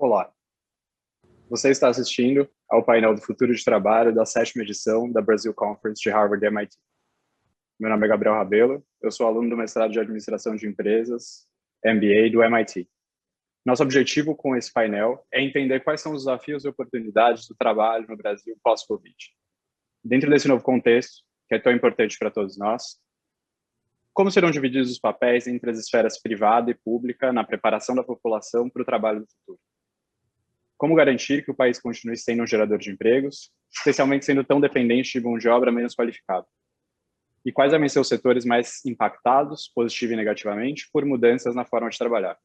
Olá, você está assistindo ao painel do Futuro de Trabalho da 7ª edição da Brazil Conference de Harvard e MIT. Meu nome é Gabriel Rabelo, eu sou aluno do mestrado de Administração de Empresas, MBA, do MIT. Nosso objetivo com esse painel é entender quais são os desafios e oportunidades do trabalho no Brasil pós-Covid. Dentro desse novo contexto, que é tão importante para todos nós, como serão divididos os papéis entre as esferas privada e pública na preparação da população para o trabalho do futuro? Como garantir que o país continue sendo um gerador de empregos, especialmente sendo tão dependente de mão de obra menos qualificada? E quais devem ser os setores mais impactados, positivo e negativamente, por mudanças na forma de trabalhar?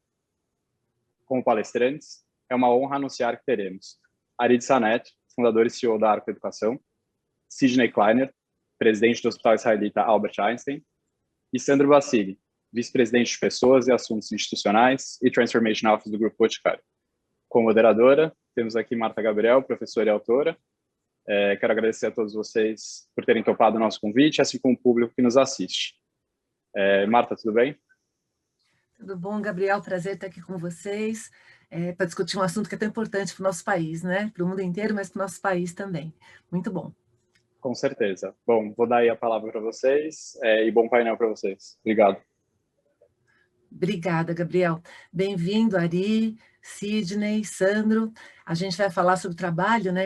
Como palestrantes, é uma honra anunciar que teremos Arid Saneto, fundador e CEO da Arco Educação, Sidney Kleiner, presidente do Hospital Israelita Albert Einstein, e Sandro Bassili, vice-presidente de Pessoas e Assuntos Institucionais e Transformation Office do Grupo Boticário. Como moderadora, temos aqui Marta Gabriel, professora e autora. Quero agradecer a todos vocês por terem topado o nosso convite, assim como o público que nos assiste. Marta, tudo bem? Tudo bom, Gabriel? Prazer estar aqui com vocês para discutir um assunto que é tão importante para o nosso país, né? Para o mundo inteiro, mas para o nosso país também. Muito bom. Com certeza. Bom, vou dar aí a palavra para vocês e bom painel para vocês. Obrigado. Obrigada, Gabriel. Bem-vindo, Ari, Sidney, Sandro. A gente vai falar sobre o trabalho, né?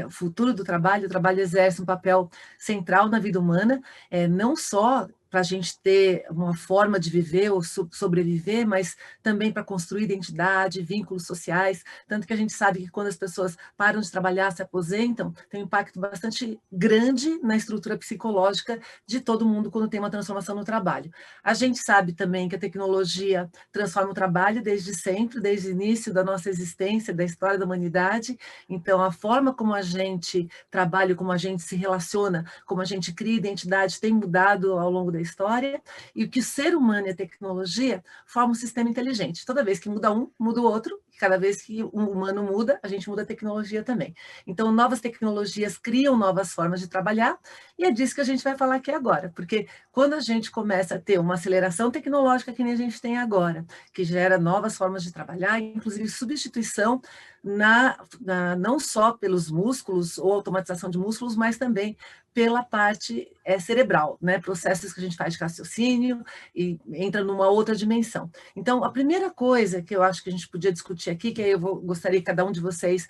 O futuro do trabalho. O trabalho exerce um papel central na vida humana, não só para a gente ter uma forma de viver ou sobreviver, mas também para construir identidade, vínculos sociais. Tanto que a gente sabe que quando as pessoas param de trabalhar, se aposentam, tem um impacto bastante grande na estrutura psicológica de todo mundo quando tem uma transformação no trabalho. A gente sabe também que a tecnologia transforma o trabalho desde sempre, desde o início da nossa existência, da história da humanidade. Então, a forma como a gente trabalha, como a gente se relaciona, como a gente cria identidade tem mudado ao longo da história, e que o ser humano e a tecnologia formam um sistema inteligente. Toda vez que muda um, muda o outro, e cada vez que um humano muda, a gente muda a tecnologia também. Então, novas tecnologias criam novas formas de trabalhar, e é disso que a gente vai falar aqui agora, porque quando a gente começa a ter uma aceleração tecnológica que nem a gente tem agora, que gera novas formas de trabalhar, inclusive substituição não só pelos músculos ou automatização de músculos, mas também pela parte cerebral, né? Processos que a gente faz de raciocínio e entra numa outra dimensão. Então, a primeira coisa que eu acho que a gente podia discutir aqui, que aí gostaria que cada um de vocês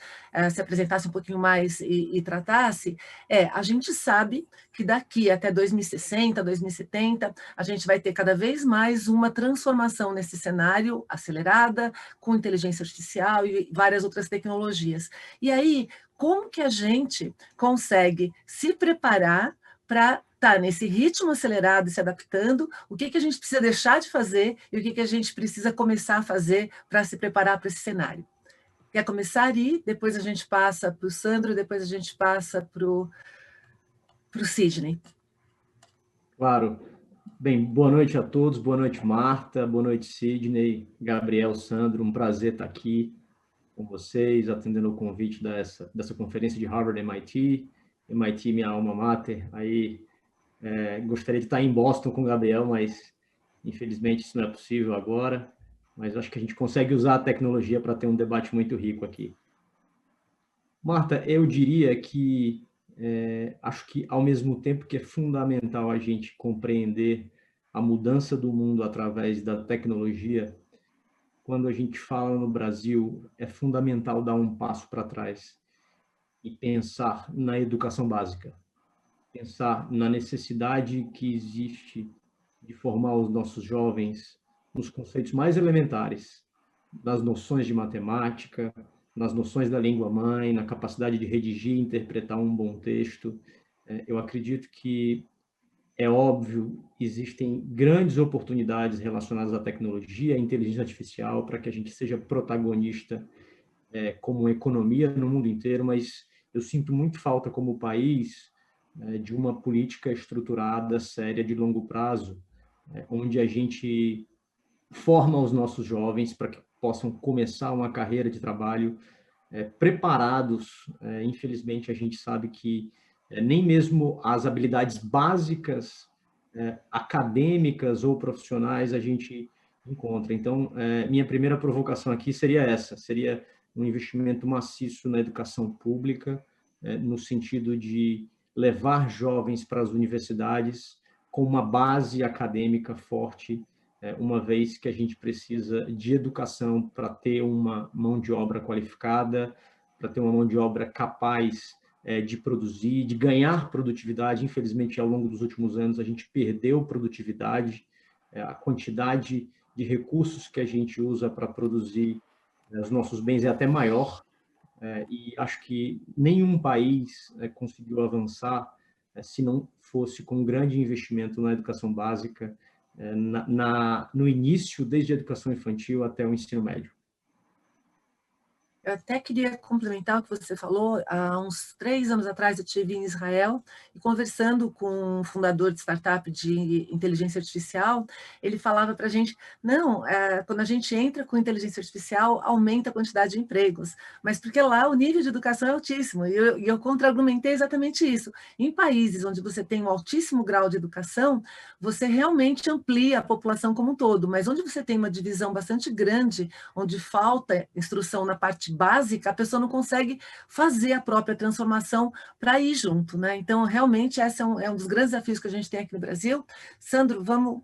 se apresentasse um pouquinho mais e tratasse, a gente sabe que daqui até 2060, 2070, a gente vai ter cada vez mais uma transformação nesse cenário acelerada, com inteligência artificial e várias outras tecnologias. E aí, como que a gente consegue se preparar para estar nesse ritmo acelerado e se adaptando? O que a gente precisa deixar de fazer e o que a gente precisa começar a fazer para se preparar para esse cenário? Quer começar aí? Depois a gente passa para o Sandro, depois a gente passa para o Sidney. Claro. Bem, boa noite a todos, boa noite Marta, boa noite Sidney, Gabriel, Sandro, um prazer estar aqui com vocês, atendendo o convite dessa conferência de Harvard MIT, minha alma mater. Aí gostaria de estar em Boston com o Gabriel, mas infelizmente isso não é possível agora, mas acho que a gente consegue usar a tecnologia para ter um debate muito rico aqui. Marta, eu diria que acho que ao mesmo tempo que é fundamental a gente compreender a mudança do mundo através da tecnologia, quando a gente fala no Brasil, é fundamental dar um passo para trás e pensar na educação básica, pensar na necessidade que existe de formar os nossos jovens nos conceitos mais elementares, nas noções de matemática, nas noções da língua-mãe, na capacidade de redigir e interpretar um bom texto. Eu acredito que é óbvio, existem grandes oportunidades relacionadas à tecnologia, à inteligência artificial, para que a gente seja protagonista como economia no mundo inteiro, mas eu sinto muito falta como país de uma política estruturada, séria, de longo prazo, onde a gente forma os nossos jovens para que possam começar uma carreira de trabalho preparados. Infelizmente, a gente sabe que nem mesmo as habilidades básicas acadêmicas ou profissionais a gente encontra. Então, minha primeira provocação aqui seria essa, seria um investimento maciço na educação pública, no sentido de levar jovens para as universidades com uma base acadêmica forte, uma vez que a gente precisa de educação para ter uma mão de obra qualificada, para ter uma mão de obra capaz de produzir, de ganhar produtividade. Infelizmente, ao longo dos últimos anos, a gente perdeu produtividade, a quantidade de recursos que a gente usa para produzir os nossos bens é até maior, e acho que nenhum país conseguiu avançar se não fosse com um grande investimento na educação básica, no início, desde a educação infantil até o ensino médio. Eu até queria complementar o que você falou. Há uns 3 anos atrás eu estive em Israel e conversando com um fundador de startup de inteligência artificial, ele falava para a gente, não, quando a gente entra com inteligência artificial, aumenta a quantidade de empregos, mas porque lá o nível de educação é altíssimo, e eu contra-argumentei exatamente isso. Em países onde você tem um altíssimo grau de educação, você realmente amplia a população como um todo, mas onde você tem uma divisão bastante grande, onde falta instrução na parte básica, a pessoa não consegue fazer a própria transformação para ir junto, né? Então, realmente, esse é um dos grandes desafios que a gente tem aqui no Brasil. Sandro, vamos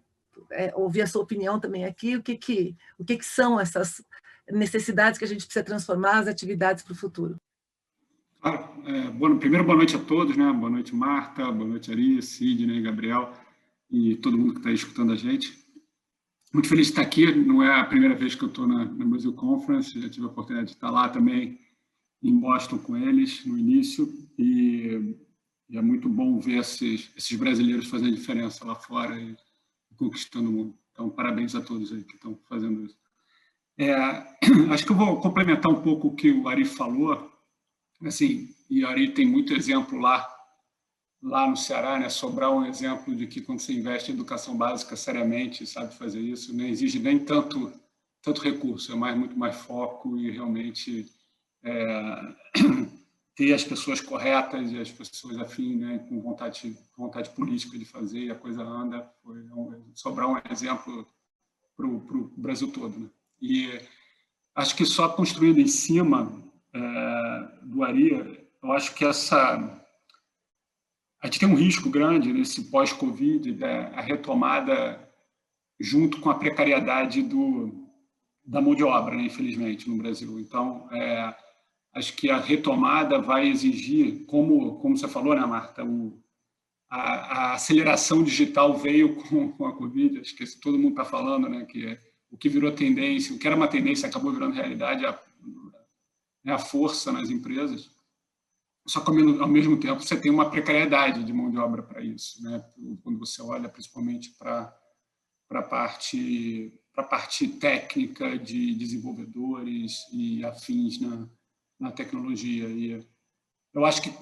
ouvir a sua opinião também aqui. O que são essas necessidades que a gente precisa transformar as atividades para o futuro? Claro. Primeiro, boa noite a todos, né? Boa noite, Marta, boa noite, Ari, Sidney, Gabriel e todo mundo que está escutando a gente. Muito feliz de estar aqui, não é a primeira vez que eu estou na Brasil Conference, já tive a oportunidade de estar lá também em Boston com eles no início, e é muito bom ver esses brasileiros fazendo diferença lá fora e conquistando o mundo. Então, parabéns a todos aí que estão fazendo isso. Acho que eu vou complementar um pouco o que o Ari falou, assim, e o Ari tem muito exemplo lá no Ceará, né? Sobrar um exemplo de que quando você investe em educação básica seriamente, sabe fazer isso, não exige nem tanto recurso, é muito mais foco e realmente ter as pessoas corretas e as pessoas afins, né? Com vontade política de fazer, e a coisa anda. Sobrar um exemplo para o Brasil todo, né? E acho que só construindo em cima do Ari, eu acho que a gente tem um risco grande nesse pós-Covid, a retomada junto com a precariedade da mão de obra, né, infelizmente, no Brasil. Então, acho que a retomada vai exigir, como você falou, né, Marta, a aceleração digital veio com a Covid, acho que todo mundo está falando, né, que o que virou tendência, o que era uma tendência acabou virando realidade, a força nas empresas. Só que, ao mesmo tempo, você tem uma precariedade de mão de obra para isso, né? Quando você olha principalmente para a parte técnica de desenvolvedores e afins na tecnologia. E eu acho que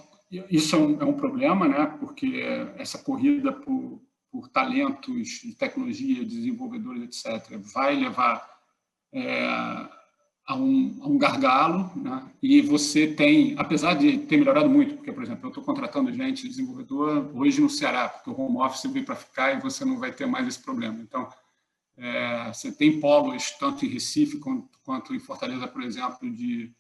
isso é um problema, né? Porque essa corrida por talentos de tecnologia, desenvolvedores, etc., vai levar a um gargalo, né? E você tem, apesar de ter melhorado muito, porque, por exemplo, eu estou contratando gente, desenvolvedor, hoje no Ceará, porque o home office veio para ficar e você não vai ter mais esse problema. Então, você tem polos, tanto em Recife quanto em Fortaleza, por exemplo, de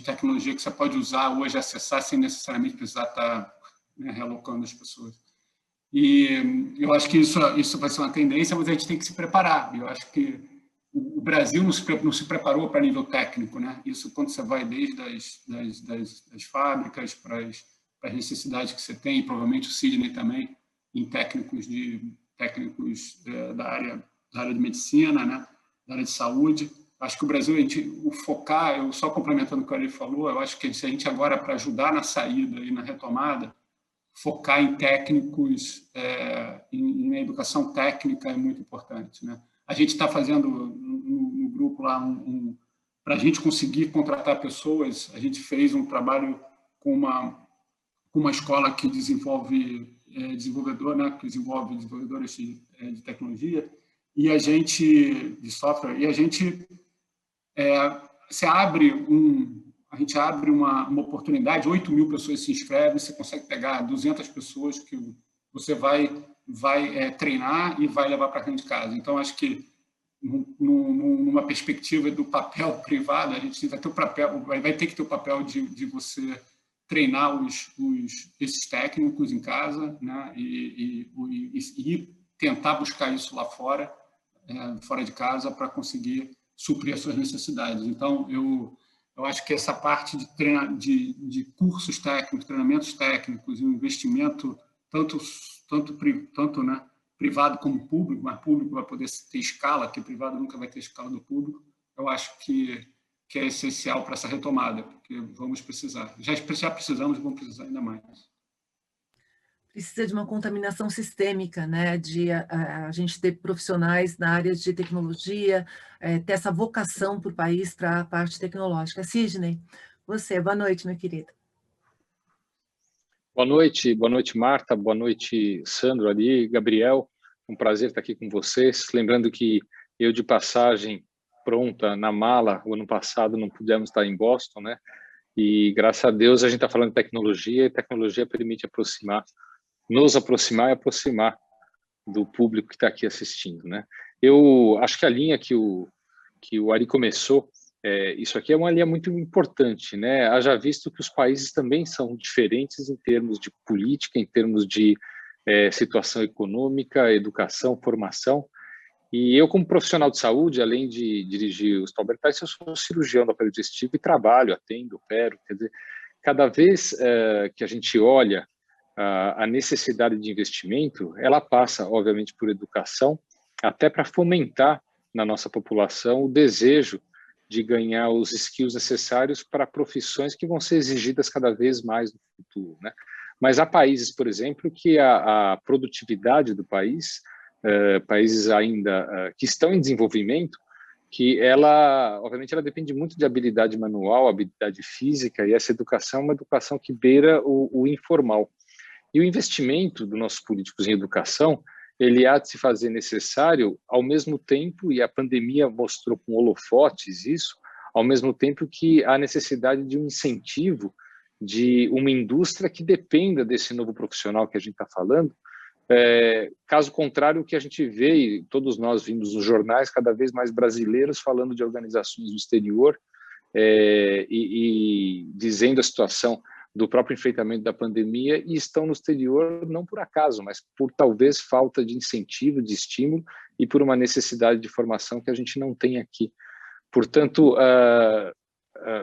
tecnologia que você pode usar hoje, acessar, sem necessariamente precisar estar, né, realocando as pessoas. E eu acho que isso vai ser uma tendência, mas a gente tem que se preparar. Eu acho que o Brasil não se preparou para nível técnico, né? Isso quando você vai desde das fábricas para as necessidades que você tem, e provavelmente o Sidney também, em técnicos da área de medicina, né? Da área de saúde. Acho que o Brasil, eu só complementando o que ele falou, eu acho que se a gente agora, para ajudar na saída e na retomada, focar em técnicos, na educação técnica é muito importante, né? A gente está fazendo no grupo lá, para a gente conseguir contratar pessoas, a gente fez um trabalho com uma escola que desenvolve desenvolvedor, né, que desenvolve desenvolvedores de tecnologia, e a gente, de software, e a gente a gente abre uma oportunidade, 8.000 pessoas se inscrevem, você consegue pegar 200 pessoas que você vai treinar e vai levar para dentro de casa. Então, acho que numa perspectiva do papel privado, a gente vai ter que ter o papel de você treinar esses técnicos em casa, né, e tentar buscar isso lá fora, fora de casa, para conseguir suprir as suas necessidades. Então, eu acho que essa parte de cursos técnicos, treinamentos técnicos e o investimento, tanto né, privado como público, mas público vai poder ter escala, que privado nunca vai ter escala do público, eu acho que é essencial para essa retomada, porque vamos precisar. Já precisamos, vamos precisar ainda mais. Precisa de uma contaminação sistêmica, né? De a gente ter profissionais na área de tecnologia, ter essa vocação para o país, para a parte tecnológica. Sidney, você, boa noite, meu querido. Boa noite, Marta, boa noite, Sandro, ali, Gabriel, um prazer estar aqui com vocês. Lembrando que eu, de passagem pronta na mala, o ano passado não pudemos estar em Boston, né? E graças a Deus a gente está falando de tecnologia, e tecnologia permite nos aproximar e aproximar do público que está aqui assistindo, né? Eu acho que a linha que o Ari começou, isso aqui é uma linha muito importante, né? Haja visto que os países também são diferentes em termos de política, em termos de situação econômica, educação, formação. E eu, como profissional de saúde, além de dirigir os Talbertais, eu sou cirurgião do aparelho digestivo e trabalho, atendo, opero. Quer dizer, cada vez que a gente olha a necessidade de investimento, ela passa, obviamente, por educação, até para fomentar na nossa população o desejo de ganhar os skills necessários para profissões que vão ser exigidas cada vez mais no futuro, né? Mas há países, por exemplo, que a produtividade do país, países ainda que estão em desenvolvimento, que obviamente, ela depende muito de habilidade manual, habilidade física, e essa educação é uma educação que beira o informal. E o investimento dos nossos políticos em educação, ele há de se fazer necessário ao mesmo tempo, e a pandemia mostrou com holofotes isso, ao mesmo tempo que há necessidade de um incentivo de uma indústria que dependa desse novo profissional que a gente está falando. Caso contrário, o que a gente vê, e todos nós vimos nos jornais, cada vez mais brasileiros falando de organizações no exterior e dizendo a situação do próprio enfrentamento da pandemia, e estão no exterior não por acaso, mas por talvez falta de incentivo, de estímulo, e por uma necessidade de formação que a gente não tem aqui. Portanto,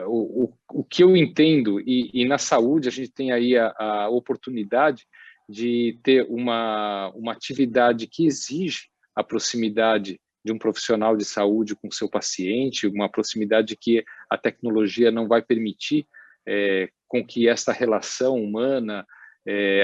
o que eu entendo, e na saúde a gente tem aí a oportunidade de ter uma atividade que exige a proximidade de um profissional de saúde com seu paciente, uma proximidade que a tecnologia não vai permitir com que esta relação humana,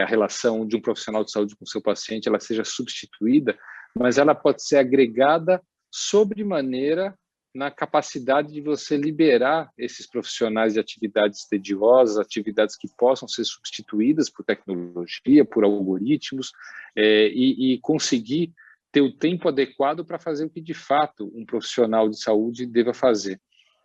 a relação de um profissional de saúde com seu paciente, ela seja substituída, mas ela pode ser agregada sobremaneira na capacidade de você liberar esses profissionais de atividades tediosas, atividades que possam ser substituídas por tecnologia, por algoritmos, e conseguir ter o tempo adequado para fazer o que, de fato, um profissional de saúde deva fazer.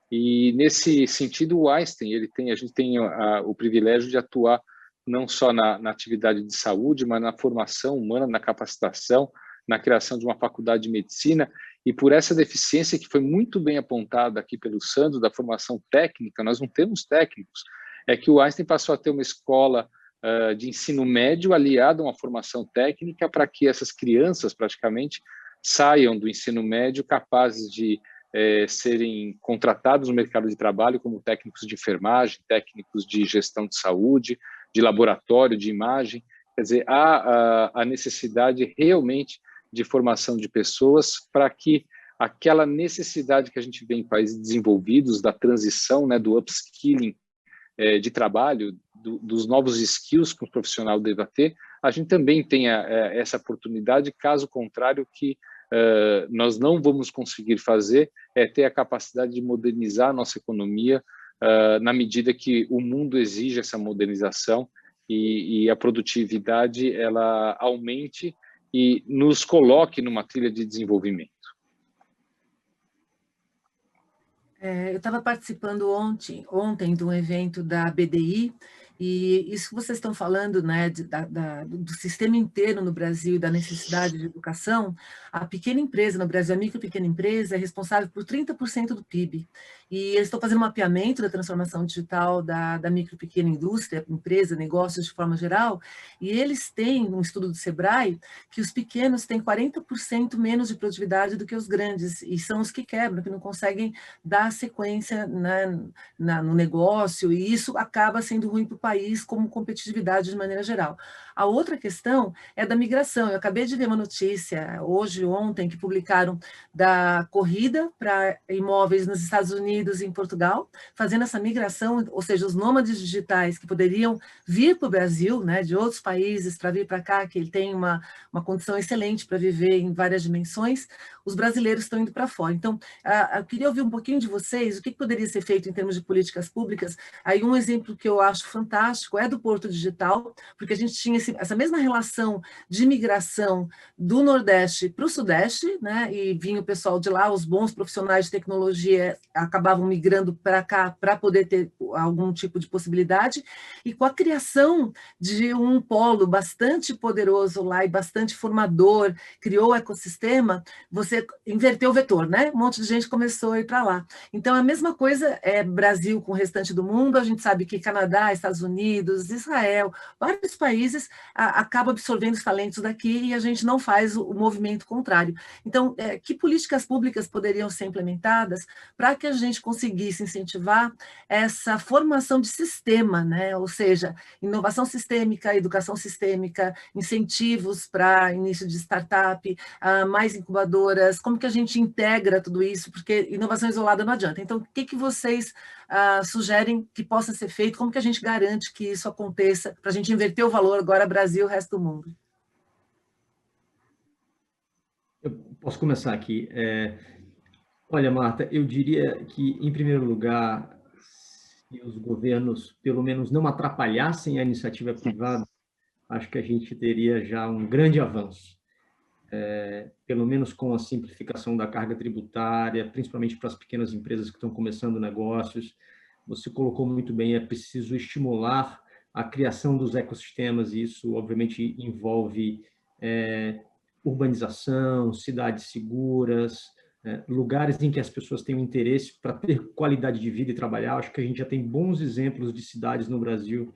E, nesse sentido, o Einstein, a gente tem o privilégio de atuar não só na atividade de saúde, mas na formação humana, na capacitação, na criação de uma faculdade de medicina, e por essa deficiência que foi muito bem apontada aqui pelo Sandro, da formação técnica, nós não temos técnicos, é que o Einstein passou a ter uma escola de ensino médio aliada a uma formação técnica para que essas crianças, praticamente, saiam do ensino médio capazes de serem contratados no mercado de trabalho como técnicos de enfermagem, técnicos de gestão de saúde, de laboratório, de imagem. Quer dizer, há a necessidade realmente de formação de pessoas para que aquela necessidade que a gente vê em países desenvolvidos, da transição, né, do upskilling de trabalho, dos novos skills que o profissional deva ter, a gente também tenha essa oportunidade, caso contrário, que nós não vamos conseguir fazer ter a capacidade de modernizar a nossa economia na medida que o mundo exige essa modernização e a produtividade ela aumente e nos coloque numa trilha de desenvolvimento. Eu estava participando ontem de um evento da BDI, E isso que vocês estão falando, né, do sistema inteiro no Brasil e da necessidade de educação, a pequena empresa no Brasil, a micro e pequena empresa, é responsável por 30% do PIB. E eles estão fazendo um mapeamento da transformação digital da micro e pequena indústria, empresa, negócios de forma geral, e eles têm, um estudo do Sebrae, que os pequenos têm 40% menos de produtividade do que os grandes, e são os que quebram, que não conseguem dar sequência, né, no negócio, e isso acaba sendo ruim para o país como competitividade de maneira geral. A outra questão é da migração. Eu acabei de ver uma notícia, hoje, ontem, que publicaram da corrida para imóveis nos Estados Unidos e em Portugal, fazendo essa migração, ou seja, os nômades digitais que poderiam vir para o Brasil, né, de outros países, para vir para cá, que ele tem uma condição excelente para viver em várias dimensões, os brasileiros estão indo para fora. Então, eu queria ouvir um pouquinho de vocês, o que poderia ser feito em termos de políticas públicas. Aí um exemplo que eu acho fantástico é do Porto Digital, porque a gente tinha essa mesma relação de migração do Nordeste para o Sudeste, né, e vinha o pessoal de lá, os bons profissionais de tecnologia acabavam migrando para cá para poder ter algum tipo de possibilidade, e com a criação de um polo bastante poderoso lá e bastante formador, criou o ecossistema, você inverteu o vetor, né? Um monte de gente começou a ir para lá. Então, a mesma coisa é Brasil com o restante do mundo, a gente sabe que Canadá, Estados Unidos, Israel, vários países acabam absorvendo os talentos daqui e a gente não faz o movimento contrário. Então, que políticas públicas poderiam ser implementadas para que a gente conseguisse incentivar essa formação de sistema, né? Ou seja, inovação sistêmica, educação sistêmica, incentivos para início de startup, mais incubadoras, como que a gente integra tudo isso, porque inovação isolada não adianta. Então, o que vocês sugerem que possa ser feito, como que a gente garante que isso aconteça, para a gente inverter o valor agora Brasil e o resto do mundo? Eu posso começar aqui. Olha, Marta, eu diria que, em primeiro lugar, se os governos, pelo menos, não atrapalhassem a iniciativa privada, acho que a gente teria já um grande avanço. Pelo menos com a simplificação da carga tributária, principalmente para as pequenas empresas que estão começando negócios. Você colocou muito bem, é preciso estimular a criação dos ecossistemas, e isso, obviamente, envolve urbanização, cidades seguras, lugares em que as pessoas têm um interesse para ter qualidade de vida e trabalhar. Acho que a gente já tem bons exemplos de cidades no Brasil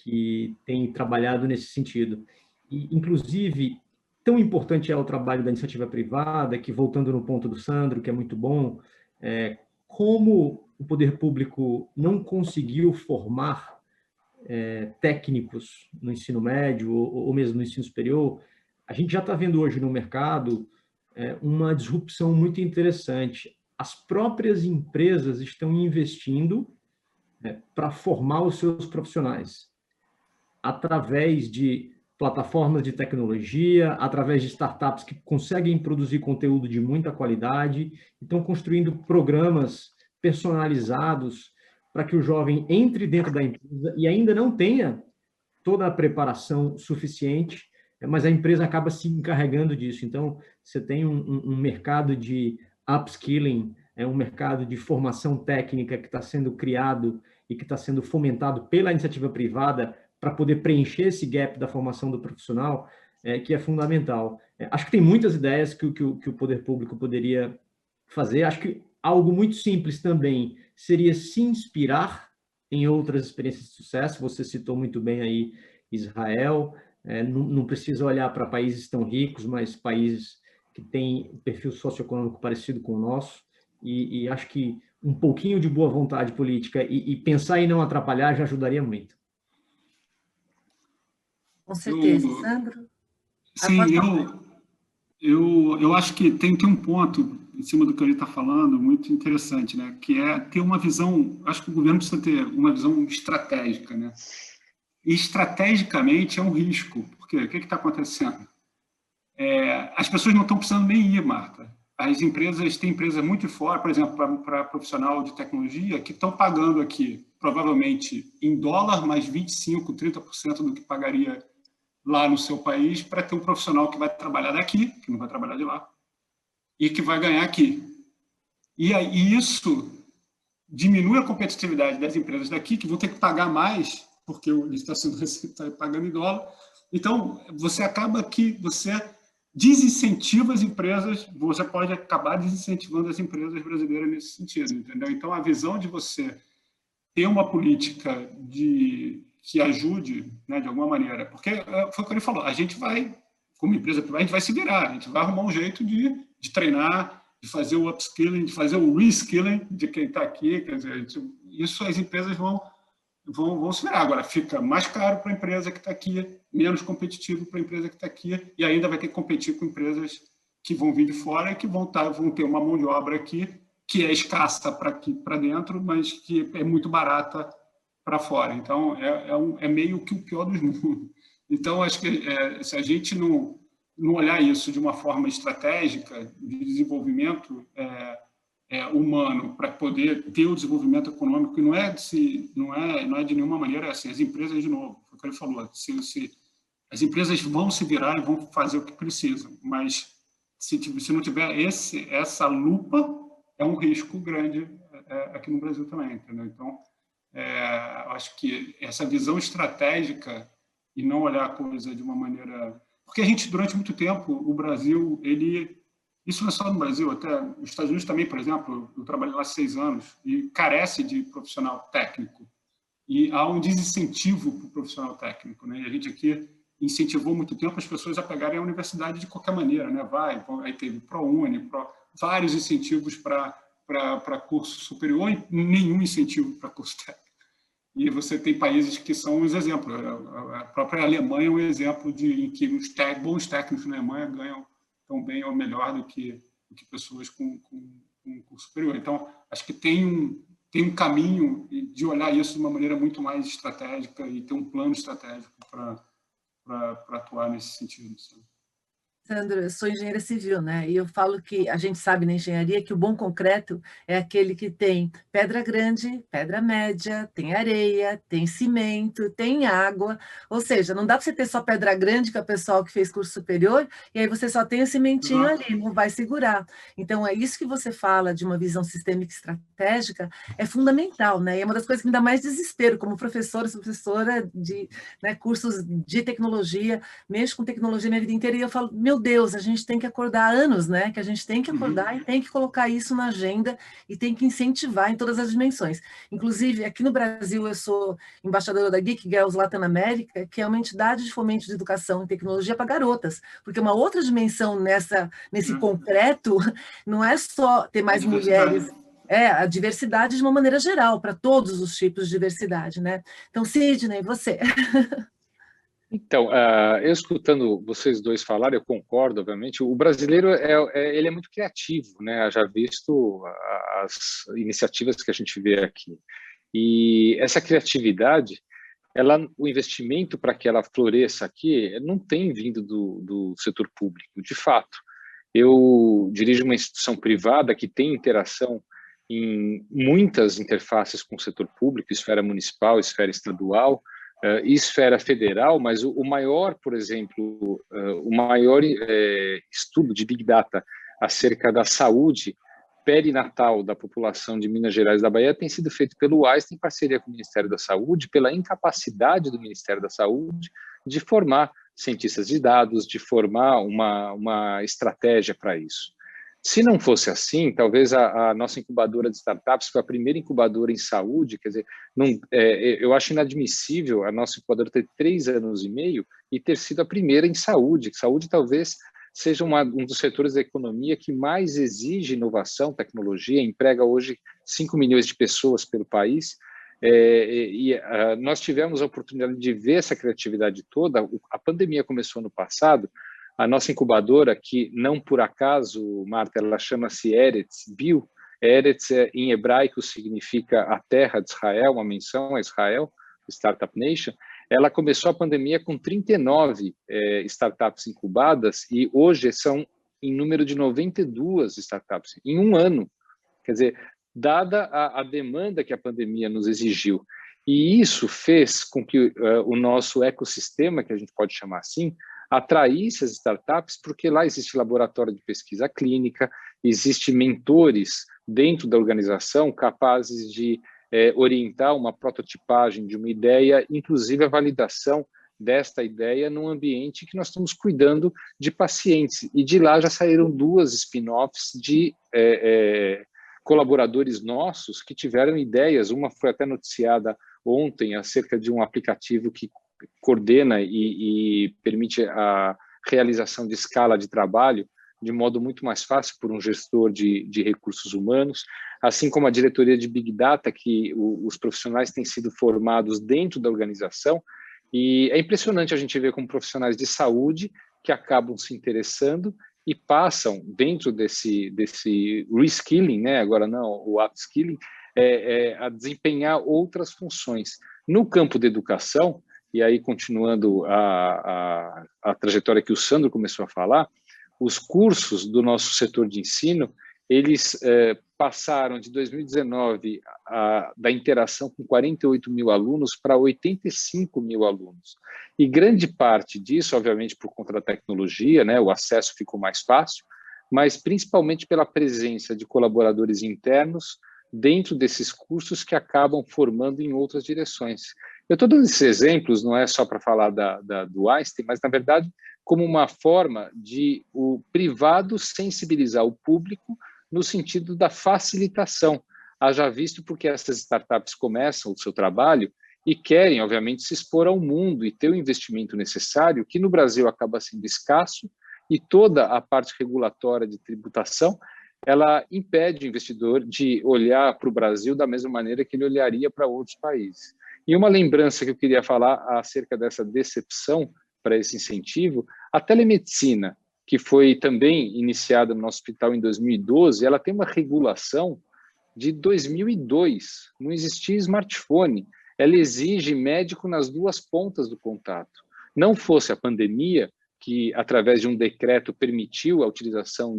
que têm trabalhado nesse sentido. E, inclusive, tão importante é o trabalho da iniciativa privada, que, voltando no ponto do Sandro, que é muito bom, como o poder público não conseguiu formar técnicos no ensino médio ou mesmo no ensino superior, a gente já está vendo hoje no mercado uma disrupção muito interessante. As próprias empresas estão investindo para formar os seus profissionais, através de plataformas de tecnologia, através de startups que conseguem produzir conteúdo de muita qualidade, estão construindo programas personalizados para que o jovem entre dentro da empresa e ainda não tenha toda a preparação suficiente, mas a empresa acaba se encarregando disso. Então, você tem um mercado de upskilling, um mercado de formação técnica que está sendo criado e que está sendo fomentado pela iniciativa privada para poder preencher esse gap da formação do profissional, que é fundamental. Acho que tem muitas ideias que o poder público poderia fazer. Acho que algo muito simples também seria se inspirar em outras experiências de sucesso. Você citou muito bem aí Israel. Não precisa olhar para países tão ricos, mas países que têm um perfil socioeconômico parecido com o nosso. E acho que um pouquinho de boa vontade política e pensar em não atrapalhar já ajudaria muito. Com certeza, Sandro. Sim, eu acho que tem um ponto em cima do que ele está falando muito interessante, né? Que é ter uma visão. Acho que o governo precisa ter uma visão estratégica, né? E estrategicamente é um risco, porque o que está acontecendo? As pessoas não estão precisando nem ir, Marta. As empresas, tem empresas muito fora, por exemplo, para profissional de tecnologia, que estão pagando aqui, provavelmente em dólar, mais 25%, 30% do que pagaria lá no seu país, para ter um profissional que vai trabalhar daqui, que não vai trabalhar de lá, e que vai ganhar aqui. E aí isso diminui a competitividade das empresas daqui, que vão ter que pagar mais porque ele está pagando em dólar. Então, você acaba que você desincentiva as empresas, você pode acabar desincentivando as empresas brasileiras nesse sentido, entendeu? Então, a visão de você ter uma política que ajude, né, de alguma maneira, porque foi o que ele falou, a gente vai, como empresa privada, a gente vai se virar, a gente vai arrumar um jeito de treinar, de fazer o upskilling, de fazer o reskilling de quem está aqui, quer dizer, isso as empresas vão se virar. Agora, fica mais caro para a empresa que está aqui, menos competitivo para a empresa que está aqui, e ainda vai ter que competir com empresas que vão vir de fora e que vão ter uma mão de obra aqui que é escassa para dentro, mas que é muito barata para fora. Então, é meio que o pior dos mundos. Então, acho que se a gente não olhar isso de uma forma estratégica, de desenvolvimento humano, para poder ter o desenvolvimento econômico, e não é de nenhuma maneira assim, as empresas, de novo, foi o que ele falou, as empresas vão se virar e vão fazer o que precisam, mas se não tiver essa lupa, é um risco grande aqui no Brasil também, entendeu? Então, acho que essa visão estratégica e não olhar a coisa de uma maneira... Porque a gente, durante muito tempo, o Brasil, isso não é só no Brasil, até nos Estados Unidos também, por exemplo, eu trabalhei lá 6 anos e carece de profissional técnico. E há um desincentivo para o profissional técnico, né? E a gente aqui incentivou muito tempo as pessoas a pegarem a universidade de qualquer maneira, né? Aí teve ProUni, vários incentivos para curso superior e nenhum incentivo para curso técnico. E você tem países que são os exemplos. A própria Alemanha é um exemplo em que os bons técnicos na Alemanha ganham tão bem ou melhor do que pessoas com curso superior. Então, acho que tem um caminho de olhar isso de uma maneira muito mais estratégica e ter um plano estratégico para atuar nesse sentido. Sabe? Sandro, eu sou engenheira civil, né? E eu falo que a gente sabe na engenharia que o bom concreto é aquele que tem pedra grande, pedra média, tem areia, tem cimento, tem água. Ou seja, não dá para você ter só pedra grande com o pessoal que fez curso superior e aí você só tem o cimentinho ali, não vai segurar. Então, é isso que você fala de uma visão sistêmica estratégica, é fundamental, né? E é uma das coisas que me dá mais desespero, como professora de cursos de tecnologia, mexo com tecnologia minha vida inteira e eu falo, meu Deus, a gente tem que acordar há anos, né? Que a gente tem que acordar e tem que colocar isso na agenda e tem que incentivar em todas as dimensões. Inclusive, aqui no Brasil, eu sou embaixadora da Geek Girls Latin America, que é uma entidade de fomento de educação e tecnologia para garotas, porque uma outra dimensão nesse concreto não é só ter mais mulheres, a diversidade de uma maneira geral, para todos os tipos de diversidade, né? Então, Sidney, você... Então, eu escutando vocês dois falarem, eu concordo, obviamente. O brasileiro ele é muito criativo, né? Já visto as iniciativas que a gente vê aqui. E essa criatividade, o investimento para que ela floresça aqui não tem vindo do setor público, de fato. Eu dirijo uma instituição privada que tem interação em muitas interfaces com o setor público, esfera municipal, esfera estadual, e esfera federal, mas o maior, por exemplo, o maior estudo de Big Data acerca da saúde perinatal da população de Minas Gerais e da Bahia tem sido feito pelo Einstein em parceria com o Ministério da Saúde, pela incapacidade do Ministério da Saúde de formar cientistas de dados, de formar uma estratégia para isso. Se não fosse assim, talvez a nossa incubadora de startups foi a primeira incubadora em saúde, quer dizer, eu acho inadmissível a nossa incubadora ter 3 anos e meio e ter sido a primeira em saúde. Saúde talvez seja um dos setores da economia que mais exige inovação, tecnologia, emprega hoje 5 milhões de pessoas pelo país, nós tivemos a oportunidade de ver essa criatividade toda. A pandemia começou no passado. A nossa incubadora, que não por acaso, Marta, ela chama-se Eretz Bio. Eretz em hebraico significa a terra de Israel, uma menção a Israel, Startup Nation. Ela começou a pandemia com 39 startups incubadas e hoje são em número de 92 startups em um ano. Quer dizer, dada a demanda que a pandemia nos exigiu. E isso fez com que o nosso ecossistema, que a gente pode chamar assim, atraísse as startups, porque lá existe laboratório de pesquisa clínica, existe mentores dentro da organização capazes de orientar uma prototipagem de uma ideia, inclusive a validação desta ideia num ambiente que nós estamos cuidando de pacientes. E de lá já saíram 2 spin-offs de colaboradores nossos que tiveram ideias. Uma foi até noticiada ontem acerca de um aplicativo que coordena e permite a realização de escala de trabalho de modo muito mais fácil por um gestor de recursos humanos, assim como a diretoria de Big Data, que os profissionais têm sido formados dentro da organização. E é impressionante a gente ver como profissionais de saúde que acabam se interessando e passam dentro desse reskilling, né? Agora não, o upskilling, a desempenhar outras funções. No campo da educação, e aí continuando a trajetória que o Sandro começou a falar, os cursos do nosso setor de ensino, eles passaram de 2019 da interação com 48 mil alunos para 85 mil alunos. E grande parte disso, obviamente, por conta da tecnologia, né, o acesso ficou mais fácil, mas principalmente pela presença de colaboradores internos dentro desses cursos que acabam formando em outras direções. Eu estou dando esses exemplos, não é só para falar do Einstein, mas, na verdade, como uma forma de o privado sensibilizar o público no sentido da facilitação. Haja visto porque essas startups começam o seu trabalho e querem, obviamente, se expor ao mundo e ter o investimento necessário, que no Brasil acaba sendo escasso, e toda a parte regulatória de tributação, ela impede o investidor de olhar para o Brasil da mesma maneira que ele olharia para outros países. E uma lembrança que eu queria falar acerca dessa decepção para esse incentivo, a telemedicina, que foi também iniciada no nosso hospital em 2012, ela tem uma regulação de 2002, não existia smartphone, ela exige médico nas 2 pontas do contato. Não fosse a pandemia, que através de um decreto permitiu a utilização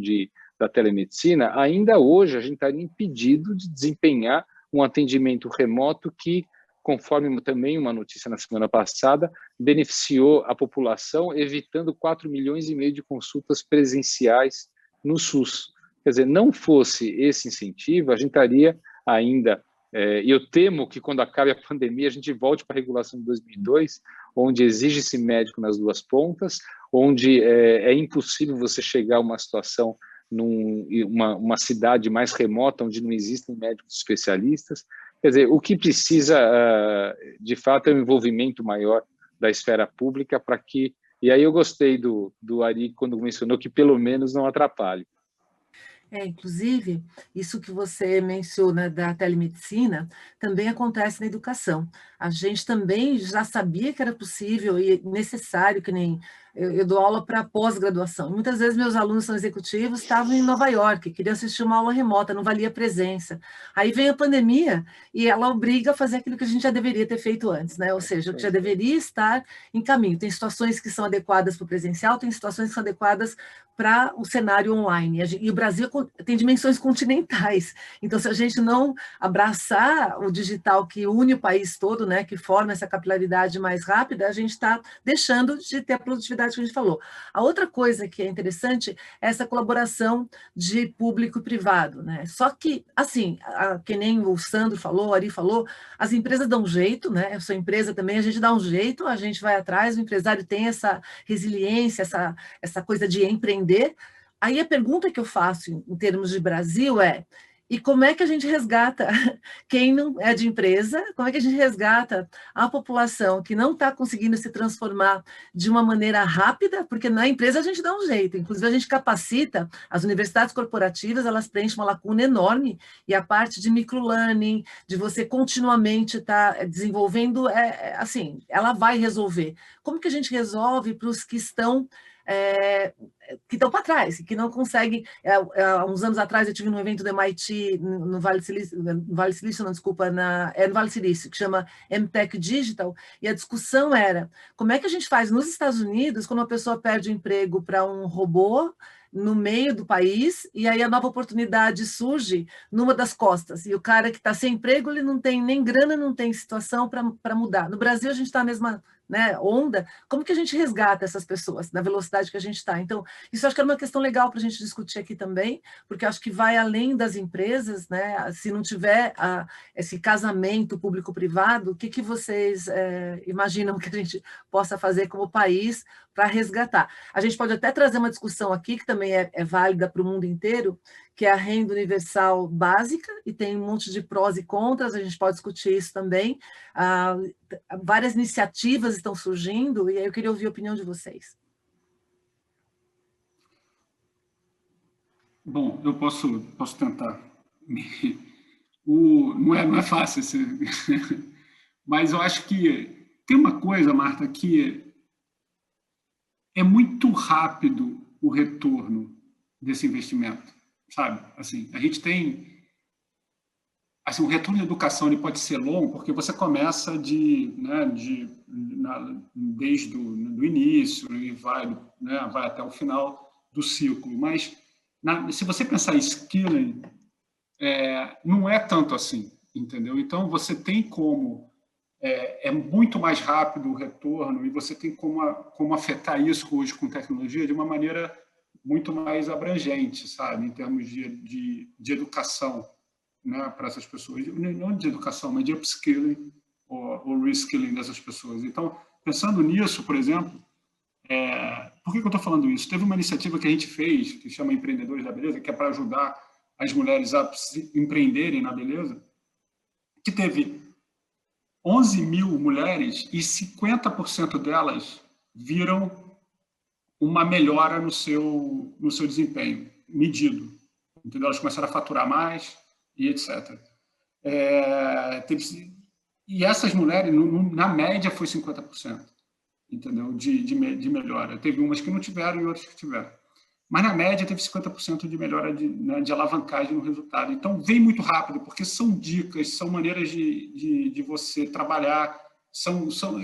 da telemedicina, ainda hoje a gente estaria impedido de desempenhar um atendimento remoto que, conforme também uma notícia na semana passada, beneficiou a população, evitando 4,5 milhões de consultas presenciais no SUS. Quer dizer, não fosse esse incentivo, a gente estaria ainda... E eu temo que quando acabe a pandemia, a gente volte para a regulação de 2002, onde exige-se médico nas 2 pontas, onde é impossível você chegar a uma situação numa cidade mais remota, onde não existem médicos especialistas. Quer dizer, o que precisa, de fato, é um envolvimento maior da esfera pública para que... E aí eu gostei do Ari quando mencionou que pelo menos não atrapalhe. Inclusive, isso que você menciona da telemedicina também acontece na educação. A gente também já sabia que era possível e necessário, que nem eu dou aula para pós-graduação. Muitas vezes meus alunos são executivos, estavam em Nova York, queriam assistir uma aula remota, não valia presença. Aí vem a pandemia e ela obriga a fazer aquilo que a gente já deveria ter feito antes, né? Ou seja, que já deveria estar em caminho. Tem situações que são adequadas para o presencial, tem situações que são adequadas para o cenário online. E o Brasil tem dimensões continentais. Então, se a gente não abraçar o digital que une o país todo, né, que forma essa capilaridade mais rápida, a gente está deixando de ter a produtividade que a gente falou. A outra coisa que é interessante é essa colaboração de público e privado, né? Só que, assim, que nem o Sandro falou, o Ari falou, as empresas dão um jeito, né? Eu sou empresa também, a gente dá um jeito, a gente vai atrás, o empresário tem essa resiliência, essa coisa de empreender. Aí a pergunta que eu faço em termos de Brasil é: e como é que a gente resgata quem não é de empresa? Como é que a gente resgata a população que não está conseguindo se transformar de uma maneira rápida? Porque na empresa a gente dá um jeito, inclusive a gente capacita, as universidades corporativas, elas preenchem uma lacuna enorme, e a parte de microlearning, de você continuamente estar desenvolvendo, assim, ela vai resolver. Como que a gente resolve para os que estão para trás, que não conseguem... Há uns anos atrás eu tive num evento do MIT, no Vale Silício, no Vale Silício, que chama MTech Digital, e a discussão era como é que a gente faz nos Estados Unidos quando uma pessoa perde o emprego para um robô no meio do país, e aí a nova oportunidade surge numa das costas, e o cara que está sem emprego, ele não tem nem grana, não tem situação para mudar. No Brasil, a gente está na mesma né, onda, como que a gente resgata essas pessoas na velocidade que a gente está? Então, isso acho que é uma questão legal para a gente discutir aqui também, porque acho que vai além das empresas, né? Se não tiver esse casamento público-privado, o que vocês imaginam que a gente possa fazer como país para resgatar? A gente pode até trazer uma discussão aqui, que também é válida para o mundo inteiro, que é a renda universal básica, e tem um monte de prós e contras, a gente pode discutir isso também. Várias iniciativas estão surgindo, e aí eu queria ouvir a opinião de vocês. Bom, eu posso tentar. Não é fácil, mas eu acho que tem uma coisa, Marta, que é muito rápido o retorno desse investimento, sabe? Assim, a gente tem... Assim, o retorno de educação ele pode ser longo, porque você começa desde o início e vai até o final do ciclo. Mas, se você pensar em skilling, não é tanto assim, entendeu? Então, você tem como... É muito mais rápido o retorno e você tem como afetar isso hoje com tecnologia de uma maneira muito mais abrangente, sabe? Em termos de educação, né, para essas pessoas. Não de educação, mas de upskilling ou reskilling dessas pessoas. Então, pensando nisso, por exemplo, por que eu estou falando isso? Teve uma iniciativa que a gente fez, que chama Empreendedores da Beleza, que é para ajudar as mulheres a empreenderem na beleza, que teve 11 mil mulheres e 50% delas viram uma melhora no seu desempenho, medido. Entendeu? Elas começaram a faturar mais e etc. E essas mulheres, na média, foi 50%, entendeu? De melhora. Teve umas que não tiveram e outras que tiveram. Mas, na média, teve 50% de melhora de alavancagem no resultado. Então, vem muito rápido, porque são dicas, são maneiras de você trabalhar,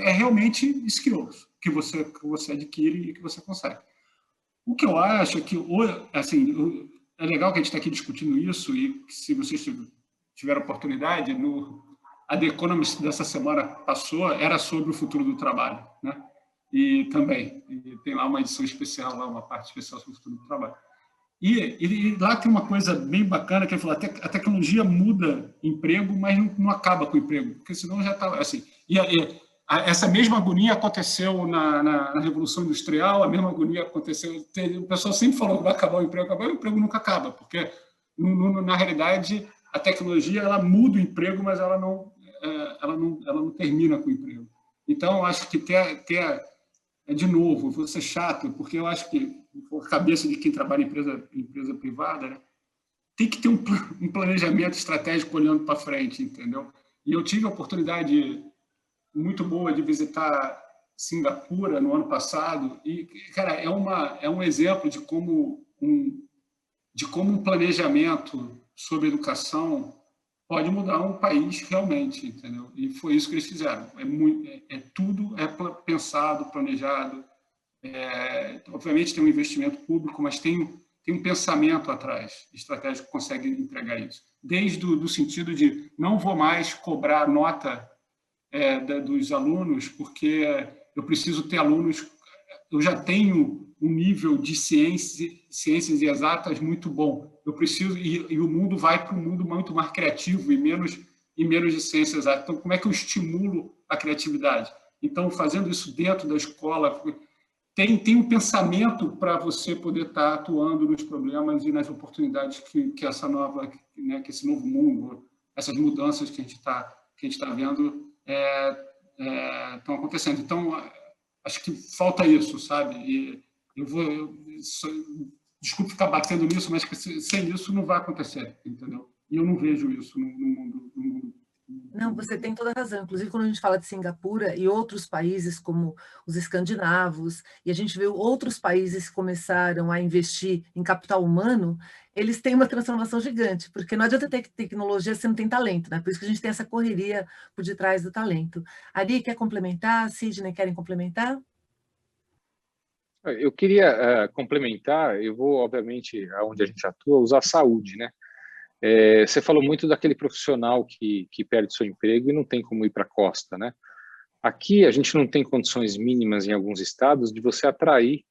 é realmente skills que você adquire e que você consegue. O que eu acho é que, assim, é legal que a gente está aqui discutindo isso, e se vocês tiveram oportunidade, a The Economist dessa semana passou, era sobre o futuro do trabalho, né? E também tem lá uma edição especial, uma parte especial sobre o futuro do trabalho. E lá tem uma coisa bem bacana, que ele falou, a tecnologia muda emprego, mas não acaba com o emprego, porque senão já está assim. Essa mesma agonia aconteceu na Revolução Industrial, a mesma agonia aconteceu... O pessoal sempre falou que vai acabar o emprego nunca acaba, porque, na realidade, a tecnologia ela muda o emprego, mas ela não termina com o emprego. Então, acho que de novo, vou ser chato, porque eu acho que a cabeça de quem trabalha em empresa privada, né, tem que ter um planejamento estratégico olhando para frente, entendeu? E eu tive a oportunidade muito boa de visitar Singapura no ano passado e, cara, é um exemplo de como um planejamento sobre educação pode mudar um país realmente, entendeu? E foi isso que eles fizeram. Tudo é pensado, planejado. Obviamente tem um investimento público, mas tem um pensamento atrás, estratégico que consegue entregar isso. Desde o sentido de não vou mais cobrar nota dos alunos, porque eu preciso ter alunos... Eu já tenho um nível de ciências exatas muito bom. Eu preciso... E o mundo vai para um mundo muito mais criativo e menos de ciências exatas. Então, como é que eu estimulo a criatividade? Então, fazendo isso dentro da escola... Tem um pensamento para você poder estar atuando nos problemas e nas oportunidades que essa nova, né, que esse novo mundo, essas mudanças que a gente está vendo estão acontecendo. Então, acho que falta isso, sabe? E desculpe ficar batendo nisso, mas que sem isso não vai acontecer, entendeu? E eu não vejo isso no mundo. Não, você tem toda a razão. Inclusive, quando a gente fala de Singapura e outros países como os escandinavos, e a gente vê outros países que começaram a investir em capital humano, eles têm uma transformação gigante, porque não adianta ter tecnologia se não tem talento, né? Por isso que a gente tem essa correria por detrás do talento. Ari, quer complementar? Sidney, querem complementar? Eu queria complementar, eu vou, obviamente, aonde a gente atua, usar a saúde, né? Você falou muito daquele profissional que perde seu emprego e não tem como ir para a costa, né? Aqui a gente não tem condições mínimas em alguns estados de você atrair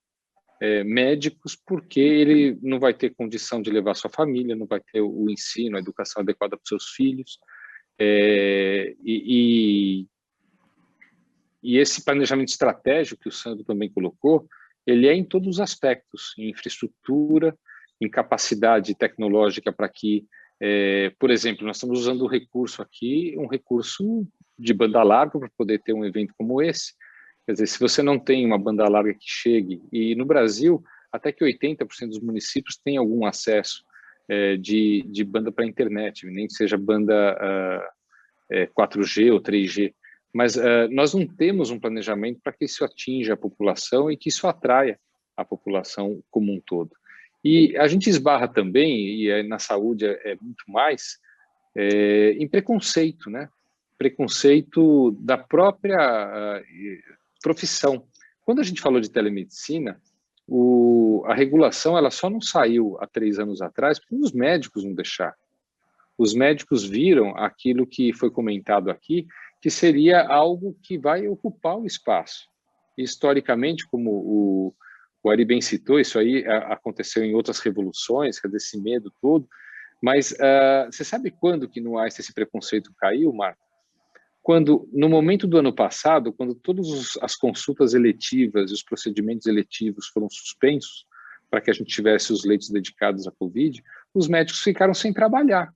médicos, porque ele não vai ter condição de levar sua família, não vai ter o ensino, a educação adequada para os seus filhos. E esse planejamento estratégico que o Sandro também colocou, ele é em todos os aspectos, em infraestrutura, em capacidade tecnológica para que, por exemplo, nós estamos usando um recurso aqui, um recurso de banda larga para poder ter um evento como esse. Quer dizer, se você não tem uma banda larga que chegue, e no Brasil, até que 80% dos municípios têm algum acesso de banda para a internet, nem que seja banda 4G ou 3G, mas nós não temos um planejamento para que isso atinja a população e que isso atraia a população como um todo. E a gente esbarra também, e na saúde é muito mais, em preconceito, né? Preconceito da própria profissão. Quando a gente falou de telemedicina, a regulação ela só não saiu há 3 anos atrás porque os médicos não deixaram. Os médicos viram aquilo que foi comentado aqui, que seria algo que vai ocupar o espaço. Historicamente, como o Ari bem citou, isso aí aconteceu em outras revoluções, quer dizer, esse medo todo, mas você sabe quando que no Einstein esse preconceito caiu, Marta? Quando, no momento do ano passado, quando todas as consultas eletivas e os procedimentos eletivos foram suspensos, para que a gente tivesse os leitos dedicados à Covid, os médicos ficaram sem trabalhar.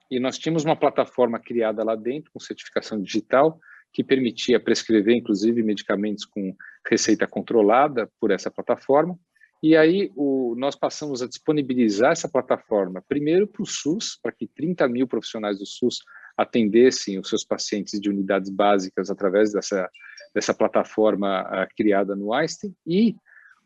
E nós tínhamos uma plataforma criada lá dentro, com certificação digital, que permitia prescrever, inclusive, medicamentos com receita controlada por essa plataforma. E aí nós passamos a disponibilizar essa plataforma, primeiro para o SUS, para que 30 mil profissionais do SUS atendessem os seus pacientes de unidades básicas através dessa plataforma criada no Einstein, e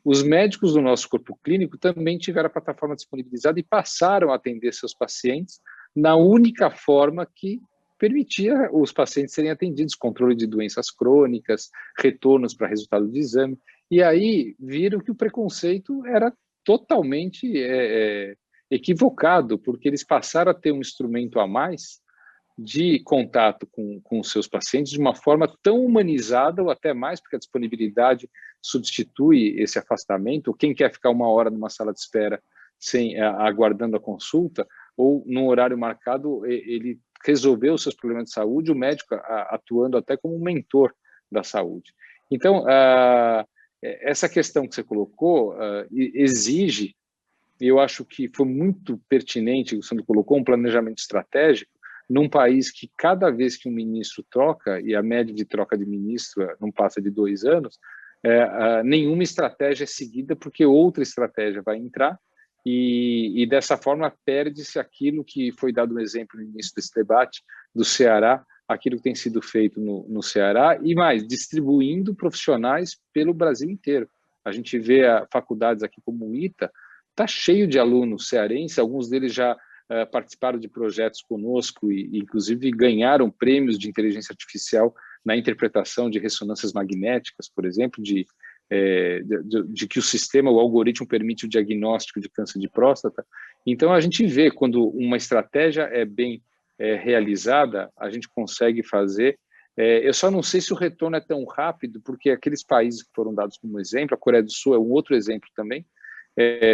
os médicos do nosso corpo clínico também tiveram a plataforma disponibilizada e passaram a atender seus pacientes na única forma que permitia os pacientes serem atendidos, controle de doenças crônicas, retornos para resultado de exame, e aí viram que o preconceito era totalmente equivocado, porque eles passaram a ter um instrumento a mais de contato com os seus pacientes de uma forma tão humanizada ou até mais, porque a disponibilidade substitui esse afastamento. Quem quer ficar 1 hora numa sala de espera aguardando a consulta, ou num horário marcado, ele resolveu os seus problemas de saúde, o médico atuando até como um mentor da saúde. Então, essa questão que você colocou exige, e eu acho que foi muito pertinente, o Sandro colocou, um planejamento estratégico, num país que cada vez que um ministro troca, e a média de troca de ministro não passa de 2 anos, nenhuma estratégia é seguida porque outra estratégia vai entrar, e dessa forma perde-se aquilo que foi dado um exemplo no início desse debate do Ceará, aquilo que tem sido feito no Ceará, e mais, distribuindo profissionais pelo Brasil inteiro. A gente vê faculdades aqui como o ITA, está cheio de alunos cearenses, alguns deles já participaram de projetos conosco e inclusive ganharam prêmios de inteligência artificial na interpretação de ressonâncias magnéticas, por exemplo, de que o sistema, o algoritmo permite o diagnóstico de câncer de próstata. Então, a gente vê quando uma estratégia é bem realizada, a gente consegue fazer. Eu só não sei se o retorno é tão rápido, porque aqueles países que foram dados como exemplo, a Coreia do Sul é um outro exemplo também,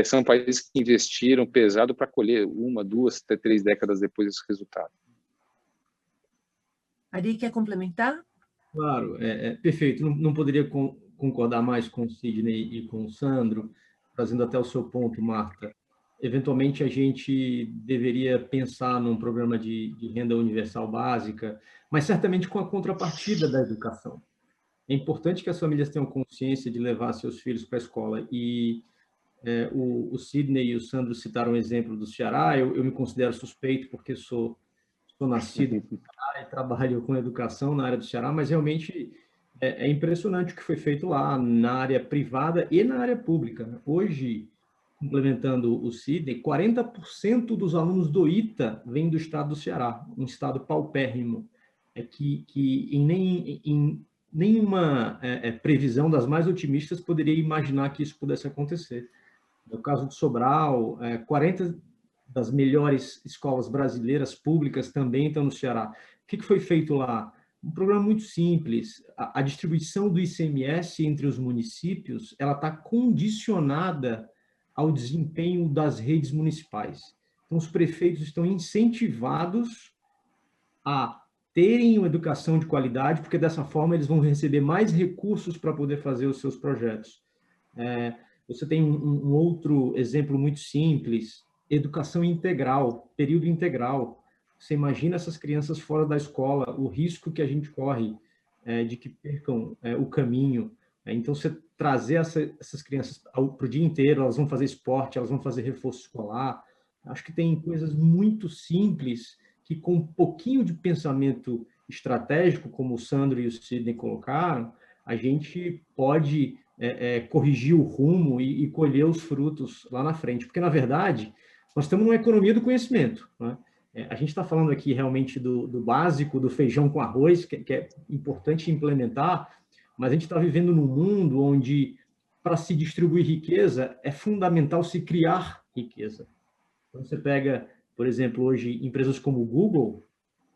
são países que investiram pesado para colher 1, 2, até 3 décadas depois desse resultado. Ari, quer complementar? Claro, perfeito. Não poderia concordar mais com o Sidney e com o Sandro, trazendo até o seu ponto, Marta. Eventualmente, a gente deveria pensar num programa de renda universal básica, mas certamente com a contrapartida da educação. É importante que as famílias tenham consciência de levar seus filhos para a escola. E o Sidney e o Sandro citaram o exemplo do Ceará. Eu me considero suspeito porque sou nascido no Ceará e trabalho com educação na área do Ceará, mas realmente é impressionante o que foi feito lá na área privada e na área pública. Hoje, complementando o Sidney, 40% dos alunos do ITA vêm do estado do Ceará, um estado paupérrimo, que em nenhuma previsão das mais otimistas poderia imaginar que isso pudesse acontecer. No caso de Sobral, 40 das melhores escolas brasileiras públicas também estão no Ceará. O que foi feito lá? Um programa muito simples. A distribuição do ICMS entre os municípios, ela está condicionada ao desempenho das redes municipais. Então, os prefeitos estão incentivados a terem uma educação de qualidade, porque dessa forma eles vão receber mais recursos para poder fazer os seus projetos. Você tem um outro exemplo muito simples, educação integral, período integral. Você imagina essas crianças fora da escola, o risco que a gente corre de que percam o caminho. Então, você trazer essas crianças para o dia inteiro, elas vão fazer esporte, elas vão fazer reforço escolar. Acho que tem coisas muito simples que, com um pouquinho de pensamento estratégico, como o Sandro e o Sidney colocaram, a gente pode corrigir o rumo e colher os frutos lá na frente. Porque, na verdade, nós estamos numa economia do conhecimento, né? A gente está falando aqui realmente do básico, do feijão com arroz, que é importante implementar, mas a gente está vivendo num mundo onde, para se distribuir riqueza, é fundamental se criar riqueza. Então, você pega, por exemplo, hoje, empresas como o Google,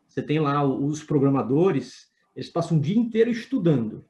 você tem lá os programadores, eles passam o dia inteiro estudando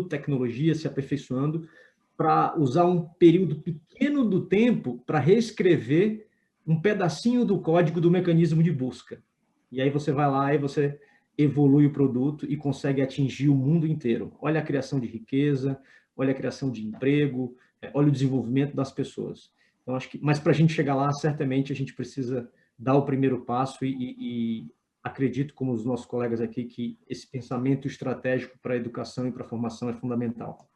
tecnologia, se aperfeiçoando, para usar um período pequeno do tempo para reescrever um pedacinho do código do mecanismo de busca. E aí você vai lá e você evolui o produto e consegue atingir o mundo inteiro. Olha a criação de riqueza, olha a criação de emprego, olha o desenvolvimento das pessoas. Então, acho que, mas para a gente chegar lá, certamente a gente precisa dar o primeiro passo e acredito, como os nossos colegas aqui, que esse pensamento estratégico para a educação e para a formação é fundamental.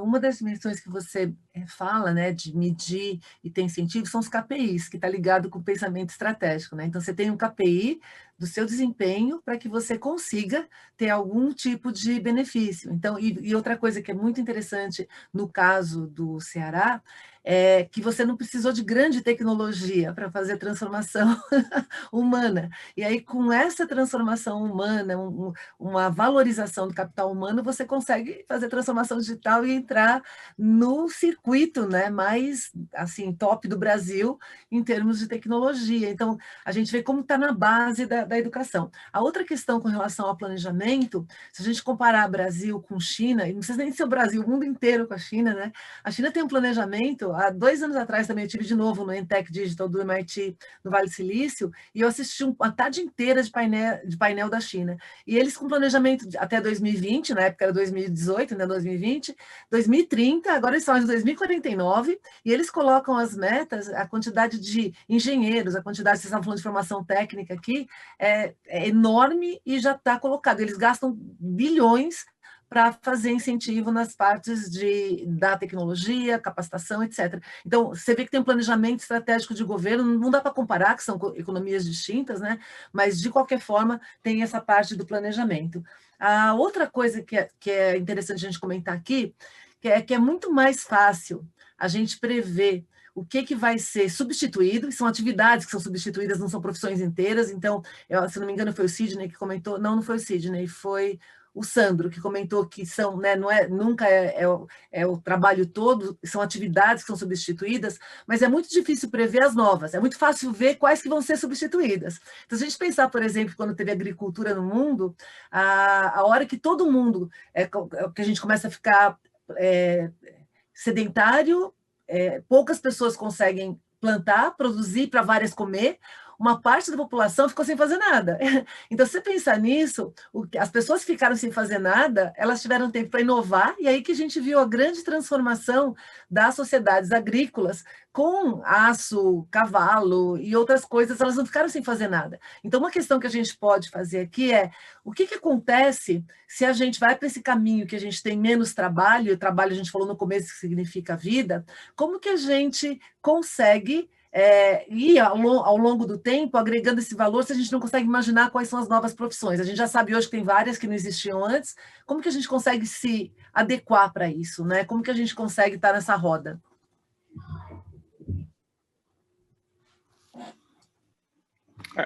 Uma das dimensões que você fala, né, de medir e ter incentivo, são os KPIs, que está ligado com o pensamento estratégico, né? Então, você tem um KPI do seu desempenho para que você consiga ter algum tipo de benefício. Então, e outra coisa que é muito interessante no caso do Ceará, é que você não precisou de grande tecnologia para fazer a transformação humana. E aí, com essa transformação humana, uma valorização do capital humano, você consegue fazer transformação digital e entrar no circuito, né, mais assim, top do Brasil em termos de tecnologia. Então, a gente vê como está na base da educação. A outra questão com relação ao planejamento, se a gente comparar Brasil com China, e não precisa nem ser o Brasil, o mundo inteiro com a China, né? A China tem um planejamento, há 2 anos atrás também eu tive de novo no Entech Digital do MIT, no Vale do Silício, e eu assisti uma tarde inteira de painel da China. E eles com planejamento até 2020, na época era 2018, né, 2020, 2030, agora eles estão em 2049, e eles colocam as metas, a quantidade de engenheiros, a quantidade, vocês estavam falando de formação técnica aqui, é enorme e já está colocado. Eles gastam bilhões para fazer incentivo nas partes da tecnologia, capacitação, etc. Então, você vê que tem um planejamento estratégico de governo, não dá para comparar, que são economias distintas, né? Mas, de qualquer forma, tem essa parte do planejamento. A outra coisa que é interessante a gente comentar aqui, que é muito mais fácil a gente prever o que vai ser substituído, são atividades que são substituídas, não são profissões inteiras. Então, se não me engano, foi o Sidney que comentou, não foi o Sidney, foi o Sandro, que comentou que são, né, nunca é o trabalho todo, são atividades que são substituídas, mas é muito difícil prever as novas, é muito fácil ver quais que vão ser substituídas. Então, se a gente pensar, por exemplo, quando teve agricultura no mundo, a hora que todo mundo, que a gente começa a ficar sedentário, poucas pessoas conseguem plantar, produzir para várias comer, uma parte da população ficou sem fazer nada. Então, se você pensar nisso, as pessoas que ficaram sem fazer nada, elas tiveram tempo para inovar, e aí que a gente viu a grande transformação das sociedades agrícolas com aço, cavalo e outras coisas, elas não ficaram sem fazer nada. Então, uma questão que a gente pode fazer aqui é o que acontece se a gente vai para esse caminho que a gente tem menos trabalho, e o trabalho a gente falou no começo que significa vida, como que a gente consegue e ao longo do tempo, agregando esse valor, se a gente não consegue imaginar quais são as novas profissões. A gente já sabe hoje que tem várias que não existiam antes. Como que a gente consegue se adequar para isso, né? Como que a gente consegue estar nessa roda?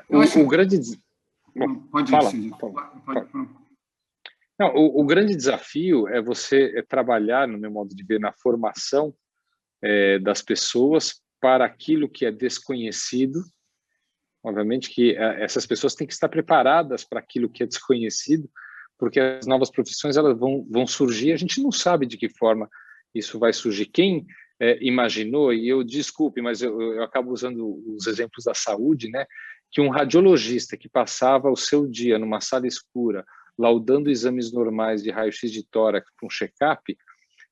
O grande... Pode ir, pode. Não, o grande desafio é você trabalhar, no meu modo de ver, na formação das pessoas para aquilo que é desconhecido Obviamente que essas pessoas têm que estar preparadas para aquilo que é desconhecido, porque as novas profissões elas vão surgir, a gente não sabe de que forma isso vai surgir. Quem imaginou, e eu desculpe, mas eu acabo usando os exemplos da saúde, né, que um radiologista que passava o seu dia numa sala escura, laudando exames normais de raio-x de tórax para um check-up,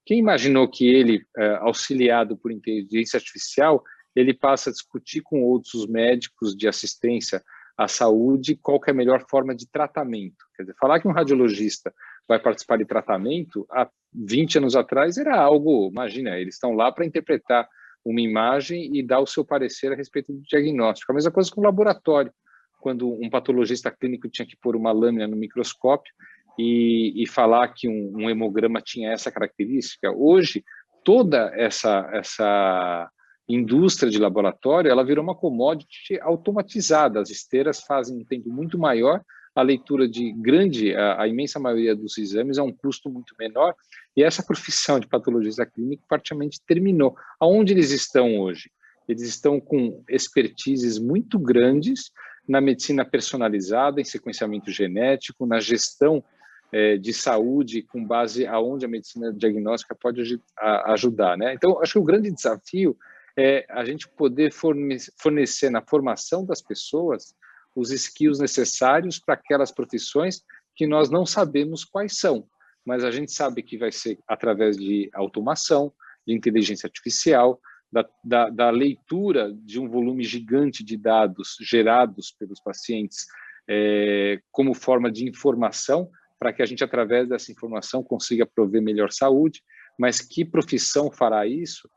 quem imaginou que ele, auxiliado por inteligência artificial, ele passa a discutir com outros médicos de assistência à saúde qual que é a melhor forma de tratamento? Quer dizer, falar que um radiologista vai participar de tratamento, há 20 anos atrás era algo, imagina, eles estão lá para interpretar uma imagem e dar o seu parecer a respeito do diagnóstico. A mesma coisa com o laboratório, quando um patologista clínico tinha que pôr uma lâmina no microscópio e falar que um hemograma tinha essa característica. Hoje, toda essa indústria de laboratório, ela virou uma commodity automatizada. As esteiras fazem um tempo muito maior, a leitura de a imensa maioria dos exames é um custo muito menor, e essa profissão de patologista clínico praticamente terminou. Aonde eles estão hoje? Eles estão com expertises muito grandes na medicina personalizada, em sequenciamento genético, na gestão de saúde, com base aonde a medicina diagnóstica pode ajudar, né? Então, acho que o grande desafio é a gente poder fornecer na formação das pessoas os skills necessários para aquelas profissões que nós não sabemos quais são, mas a gente sabe que vai ser através de automação, de inteligência artificial, da leitura de um volume gigante de dados gerados pelos pacientes como forma de informação, para que a gente, através dessa informação, consiga prover melhor saúde. Mas que profissão fará isso?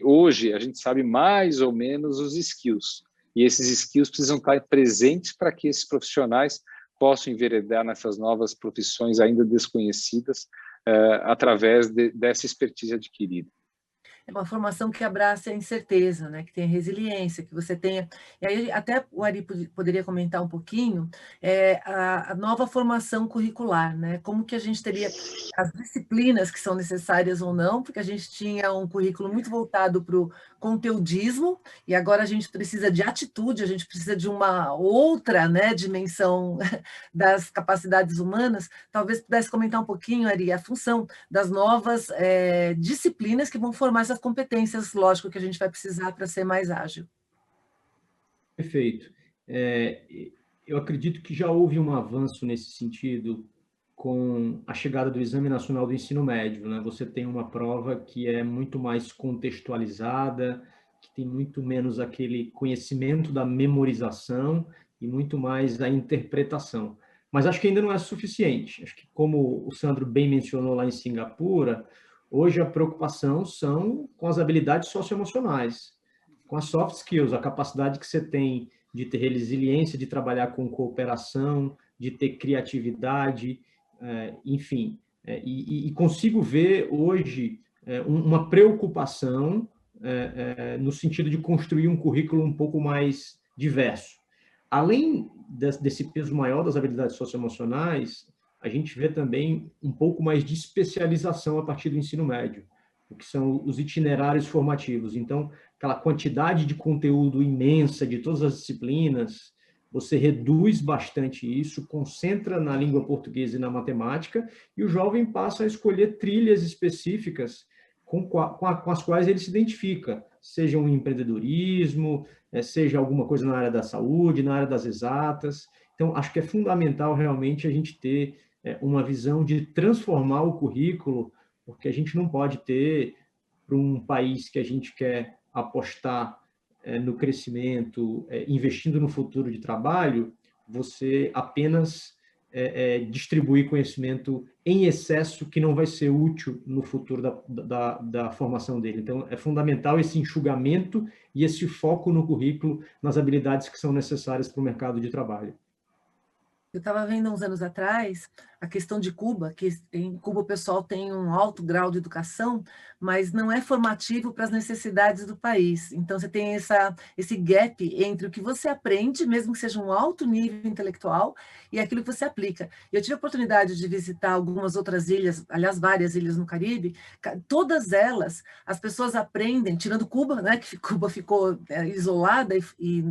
Hoje, a gente sabe mais ou menos os skills, e esses skills precisam estar presentes para que esses profissionais possam enveredar nessas novas profissões ainda desconhecidas através dessa expertise adquirida. É uma formação que abraça a incerteza, né? Que tenha resiliência, que você tenha... E aí até o Ari poderia comentar um pouquinho a nova formação curricular, né? Como que a gente teria as disciplinas que são necessárias ou não, porque a gente tinha um currículo muito voltado para o conteudismo, e agora a gente precisa de atitude, a gente precisa de uma outra, né, dimensão das capacidades humanas. Talvez pudesse comentar um pouquinho, Ari, a função das novas disciplinas que vão formar essas competências, lógico, que a gente vai precisar para ser mais ágil. Perfeito. Eu acredito que já houve um avanço nesse sentido com a chegada do Exame Nacional do Ensino Médio, né? Você tem uma prova que é muito mais contextualizada, que tem muito menos aquele conhecimento da memorização e muito mais a interpretação. Mas acho que ainda não é suficiente. Acho que, como o Sandro bem mencionou lá em Singapura, hoje a preocupação são com as habilidades socioemocionais, com as soft skills, a capacidade que você tem de ter resiliência, de trabalhar com cooperação, de ter criatividade, enfim. E consigo ver hoje uma preocupação no sentido de construir um currículo um pouco mais diverso. Além desse peso maior das habilidades socioemocionais, a gente vê também um pouco mais de especialização a partir do ensino médio, o que são os itinerários formativos. Então, aquela quantidade de conteúdo imensa de todas as disciplinas, você reduz bastante isso, concentra na língua portuguesa e na matemática, e o jovem passa a escolher trilhas específicas com as quais ele se identifica, seja um empreendedorismo, seja alguma coisa na área da saúde, na área das exatas. Então, acho que é fundamental realmente a gente ter uma visão de transformar o currículo, porque a gente não pode ter, para um país que a gente quer apostar no crescimento, investindo no futuro de trabalho, você apenas distribuir conhecimento em excesso que não vai ser útil no futuro da formação dele. Então, é fundamental esse enxugamento e esse foco no currículo, nas habilidades que são necessárias para o mercado de trabalho. Eu estava vendo uns anos atrás a questão de Cuba, que em Cuba o pessoal tem um alto grau de educação, mas não é formativo para as necessidades do país. Então, você tem esse gap entre o que você aprende, mesmo que seja um alto nível intelectual, e aquilo que você aplica. Eu tive a oportunidade de visitar algumas outras ilhas, aliás, várias ilhas no Caribe, todas elas, as pessoas aprendem, tirando Cuba, né, que Cuba ficou isolada e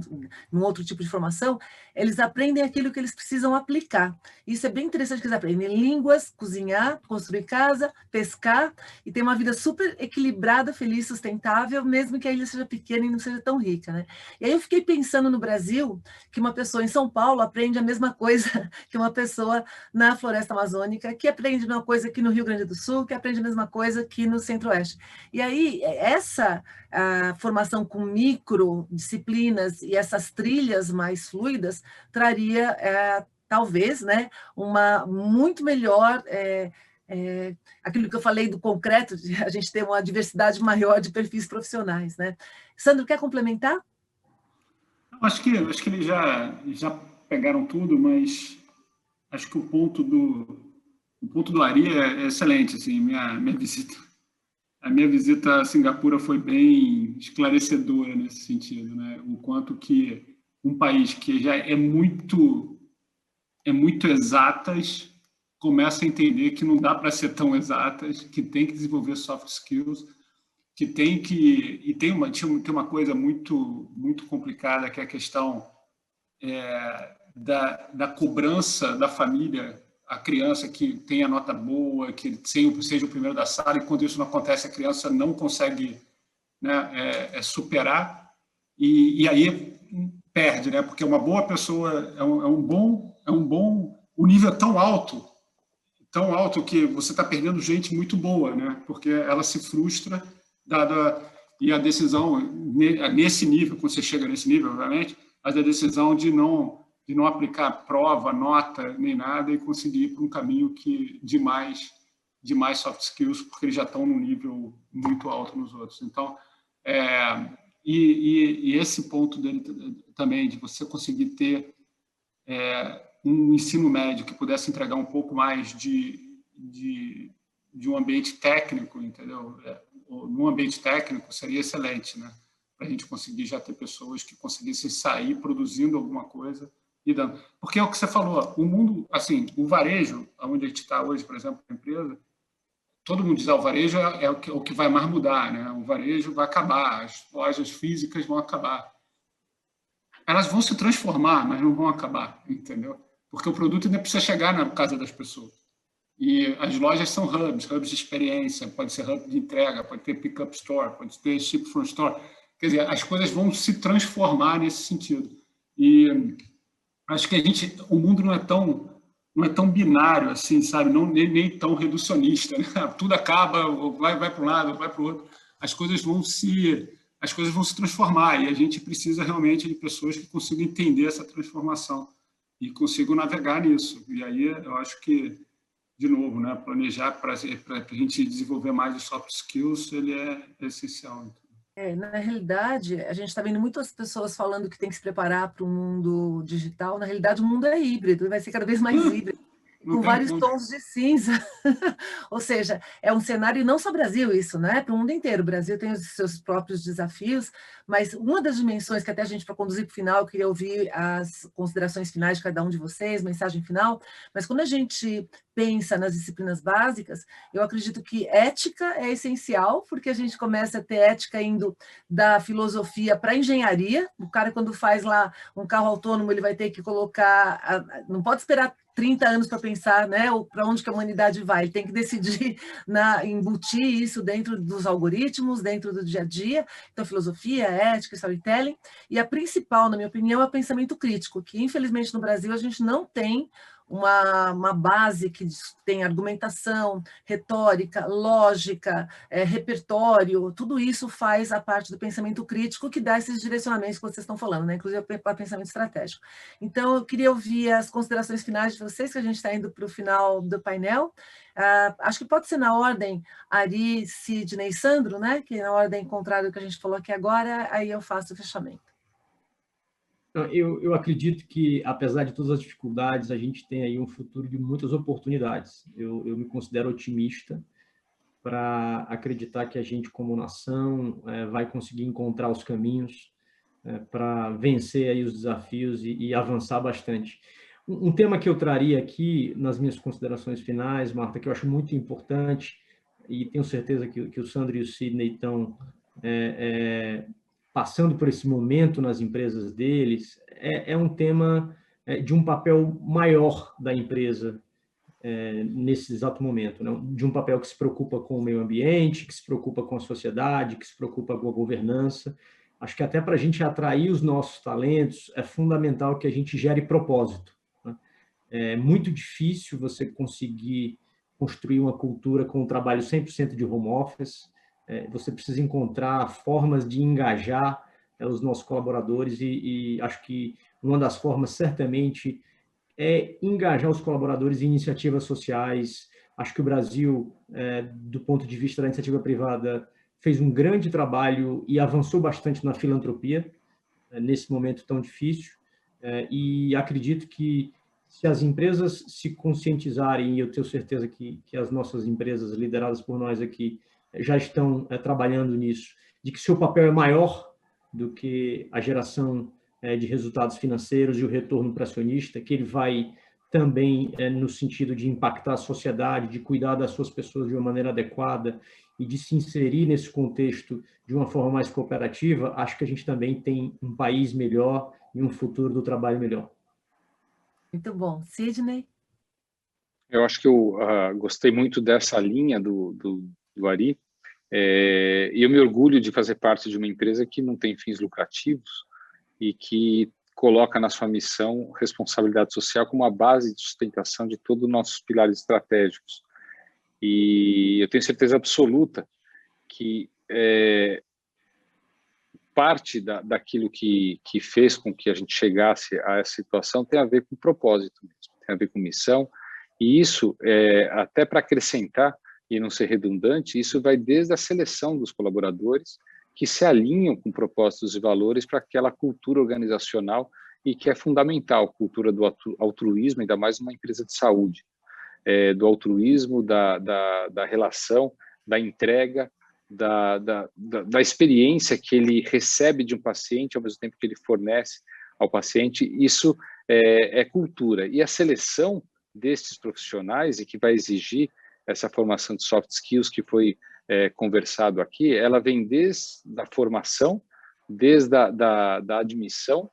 num outro tipo de formação, eles aprendem aquilo que eles precisam aplicar. Isso é bem interessante, que eles aprendem línguas, cozinhar, construir casa, pescar, e ter uma vida super equilibrada, feliz, sustentável, mesmo que a ilha seja pequena e não seja tão rica, né? E aí eu fiquei pensando no Brasil, que uma pessoa em São Paulo aprende a mesma coisa que uma pessoa na floresta amazônica, que aprende a mesma coisa que no Rio Grande do Sul, que aprende a mesma coisa que no Centro-Oeste. E aí, essa formação com micro disciplinas e essas trilhas mais fluidas traria, talvez, né, uma muito melhor... aquilo que eu falei do concreto, de a gente ter uma diversidade maior de perfis profissionais, né? Sandro, quer complementar? Acho que eles já pegaram tudo, mas acho que o ponto do Ari é excelente. Assim, a minha visita a Singapura foi bem esclarecedora nesse sentido, né? O quanto que um país que já é muito exatas começa a entender que não dá para ser tão exatas, que tem que desenvolver soft skills, que tem que... E tem uma coisa muito complicada, que é a questão da cobrança da família, a criança que tem a nota boa, que seja o primeiro da sala, e quando isso não acontece, a criança não consegue, né, superar, e aí perde, né? Porque uma boa pessoa o nível é tão alto que você está perdendo gente muito boa, né? Porque ela se frustra e a decisão nesse nível, quando você chega nesse nível, obviamente, mas a decisão de não aplicar prova, nota, nem nada, e conseguir ir para um caminho de mais soft skills, porque eles já estão num nível muito alto nos outros. Então, e esse ponto dele também, de você conseguir ter um ensino médio que pudesse entregar um pouco mais de um ambiente técnico, entendeu? Num ambiente técnico seria excelente, né? Para a gente conseguir já ter pessoas que conseguissem sair produzindo alguma coisa e dando. Porque é o que você falou, o mundo, assim, o varejo, onde a gente está hoje, por exemplo, a empresa, todo mundo diz, o varejo é o que vai mais mudar, né? O varejo vai acabar, as lojas físicas vão acabar. Elas vão se transformar, mas não vão acabar, entendeu? Porque o produto ainda precisa chegar na casa das pessoas. E as lojas são hubs de experiência, pode ser hub de entrega, pode ter pick-up store, pode ter ship from store. Quer dizer, as coisas vão se transformar nesse sentido. E acho que o mundo não é tão binário assim, sabe? Nem tão reducionista, né? Tudo acaba, vai para um lado, vai para o outro. As coisas vão se transformar, e a gente precisa realmente de pessoas que consigam entender essa transformação e consigam navegar nisso. E aí eu acho que, de novo, né, planejar para a gente desenvolver mais os soft skills, ele é essencial. Na realidade, a gente está vendo muitas pessoas falando que tem que se preparar para o mundo digital. Na realidade, o mundo é híbrido, vai ser cada vez mais híbrido, com vários tons de cinza. Ou seja, é um cenário, e não só Brasil isso, né? Para o mundo inteiro. O Brasil tem os seus próprios desafios, mas uma das dimensões que até a gente, para conduzir para o final, eu queria ouvir as considerações finais de cada um de vocês, mensagem final, mas quando a gente pensa nas disciplinas básicas, eu acredito que ética é essencial, porque a gente começa a ter ética indo da filosofia para a engenharia. O cara, quando faz lá um carro autônomo, ele vai ter que colocar... Não pode esperar 30 anos para pensar, né, para onde que a humanidade vai. Ele tem que decidir, embutir isso dentro dos algoritmos, dentro do dia a dia. Então, filosofia, ética, storytelling. E a principal, na minha opinião, é o pensamento crítico, que, infelizmente, no Brasil, a gente não tem uma base que tem argumentação, retórica, lógica, repertório, tudo isso faz a parte do pensamento crítico que dá esses direcionamentos que vocês estão falando, né? Inclusive para pensamento estratégico. Então, eu queria ouvir as considerações finais de vocês, que a gente está indo para o final do painel. Acho que pode ser na ordem Ari, Sidney e Sandro, né? Que é na ordem contrária do que a gente falou aqui agora, aí eu faço o fechamento. Eu acredito que, apesar de todas as dificuldades, a gente tem aí um futuro de muitas oportunidades. Eu me considero otimista para acreditar que a gente, como nação, vai conseguir encontrar os caminhos para vencer aí os desafios e avançar bastante. Um tema que eu traria aqui nas minhas considerações finais, Marta, que eu acho muito importante, e tenho certeza que o Sandro e o Sidney estão passando por esse momento nas empresas deles, é um tema de um papel maior da empresa nesse exato momento, né? De um papel que se preocupa com o meio ambiente, que se preocupa com a sociedade, que se preocupa com a governança. Acho que até para a gente atrair os nossos talentos, é fundamental que a gente gere propósito, né? É muito difícil você conseguir construir uma cultura com um trabalho 100% de home office. Você precisa encontrar formas de engajar os nossos colaboradores e acho que uma das formas, certamente, é engajar os colaboradores em iniciativas sociais. Acho que o Brasil, do ponto de vista da iniciativa privada, fez um grande trabalho e avançou bastante na filantropia, nesse momento tão difícil. E acredito que, se as empresas se conscientizarem, e eu tenho certeza que as nossas empresas, lideradas por nós aqui, já estão trabalhando nisso, de que seu papel é maior do que a geração de resultados financeiros e o retorno para acionista, que ele vai também no sentido de impactar a sociedade, de cuidar das suas pessoas de uma maneira adequada e de se inserir nesse contexto de uma forma mais cooperativa. Acho que a gente também tem um país melhor e um futuro do trabalho melhor. Muito bom. Sidney? Eu acho que eu gostei muito dessa linha do Ari, e eu me orgulho de fazer parte de uma empresa que não tem fins lucrativos e que coloca na sua missão responsabilidade social como a base de sustentação de todos os nossos pilares estratégicos. E eu tenho certeza absoluta que parte daquilo que fez com que a gente chegasse a essa situação tem a ver com propósito mesmo, tem a ver com missão, e isso, até para acrescentar e não ser redundante, isso vai desde a seleção dos colaboradores que se alinham com propósitos e valores para aquela cultura organizacional e que é fundamental, a cultura do altruísmo, ainda mais numa empresa de saúde, do altruísmo, da relação, da entrega, da experiência que ele recebe de um paciente, ao mesmo tempo que ele fornece ao paciente. Isso é cultura. E a seleção destes profissionais, e que vai exigir essa formação de soft skills que foi conversado aqui, ela vem desde a formação, desde da admissão.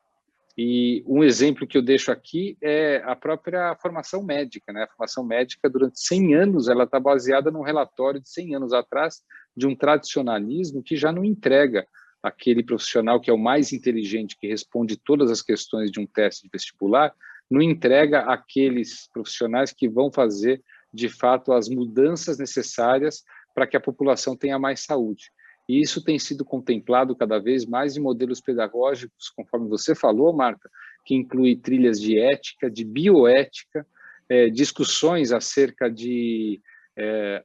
E um exemplo que eu deixo aqui é a própria formação médica, né? A formação médica, durante 100 anos, ela está baseada num relatório de 100 anos atrás, de um tradicionalismo que já não entrega aquele profissional que é o mais inteligente, que responde todas as questões de um teste de vestibular, não entrega aqueles profissionais que vão fazer, de fato, as mudanças necessárias para que a população tenha mais saúde. E isso tem sido contemplado cada vez mais em modelos pedagógicos, conforme você falou, Marta, que inclui trilhas de ética, de bioética, discussões acerca de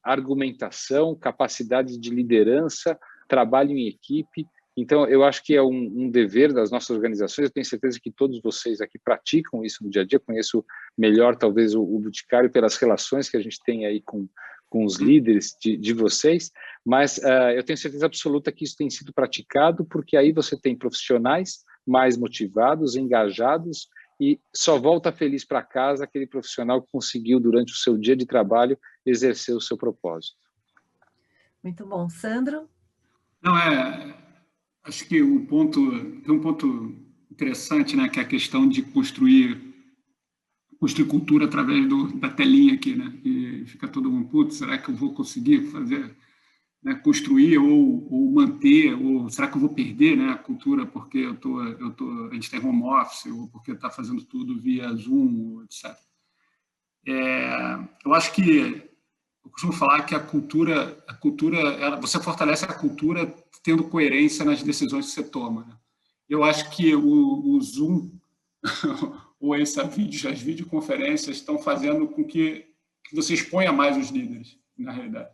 argumentação, capacidade de liderança, trabalho em equipe. Então, eu acho que é um dever das nossas organizações. Eu tenho certeza que todos vocês aqui praticam isso no dia a dia. Conheço melhor, talvez, o Boticário pelas relações que a gente tem aí com os líderes de vocês, mas eu tenho certeza absoluta que isso tem sido praticado, porque aí você tem profissionais mais motivados, engajados, e só volta feliz para casa aquele profissional que conseguiu, durante o seu dia de trabalho, exercer o seu propósito. Muito bom. Sandro? Não, acho que tem um ponto interessante, né, que é a questão de construir cultura através da telinha aqui, né? E fica todo mundo, putz, será que eu vou conseguir fazer, né, construir ou manter, ou será que eu vou perder, né, a cultura porque a gente tem home office, ou porque está fazendo tudo via Zoom, etc. Eu acho que eu costumo falar que a cultura você fortalece a cultura tendo coerência nas decisões que você toma, né? Eu acho que o Zoom ou as videoconferências estão fazendo com que você exponha mais os líderes, na realidade.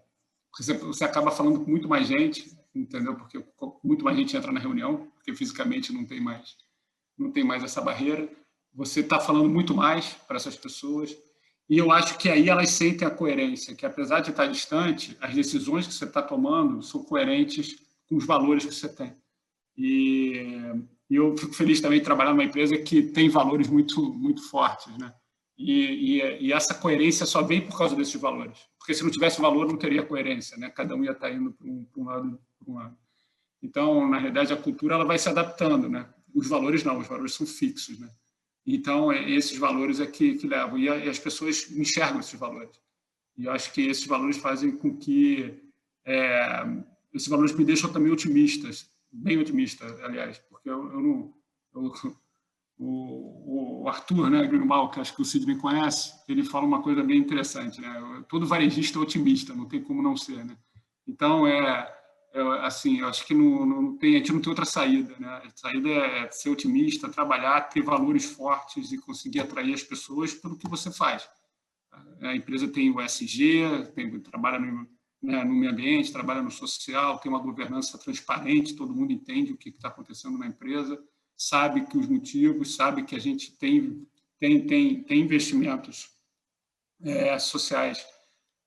Você acaba falando com muito mais gente, entendeu? Porque muito mais gente entra na reunião, porque fisicamente não tem mais não tem mais essa barreira, você está falando muito mais para essas pessoas, e eu acho que aí elas sentem a coerência, que apesar de estar distante, as decisões que você está tomando são coerentes com os valores que você tem. E eu fico feliz também de trabalhar numa empresa que tem valores muito fortes, né? E essa coerência só vem por causa desses valores, porque se não tivesse valor não teria coerência, né? Cada um ia estar indo para um lado, para um lado. Então, na realidade, a cultura ela vai se adaptando, né? Os valores não, os valores são fixos, né? Então, esses valores é que levam, e as pessoas enxergam esses valores. E eu acho que esses valores fazem com que esses valores me deixam também otimistas, bem otimista, aliás, porque o Arthur, né, Grünewald, que acho que o Sidney conhece, ele fala uma coisa bem interessante, né? Todo varejista é otimista, não tem como não ser, né? Então, assim, eu acho que a gente não tem outra saída, né? A saída é ser otimista, trabalhar, ter valores fortes e conseguir atrair as pessoas pelo que você faz. A empresa tem o ESG, trabalha no meio ambiente, trabalha no social, tem uma governança transparente, todo mundo entende o que está acontecendo na empresa, sabe que os motivos, sabe que a gente tem investimentos sociais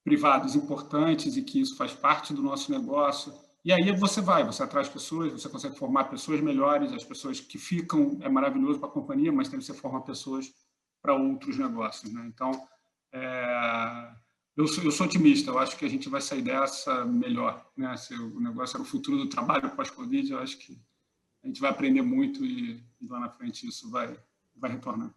privados importantes e que isso faz parte do nosso negócio. E aí você atrai pessoas, você consegue formar pessoas melhores, as pessoas que ficam, é maravilhoso para a companhia, mas também você forma pessoas para outros negócios, né? Então, eu sou otimista, eu acho que a gente vai sair dessa melhor, né? Se o negócio era o futuro do trabalho pós-Covid, eu acho que a gente vai aprender muito e lá na frente isso vai retornar.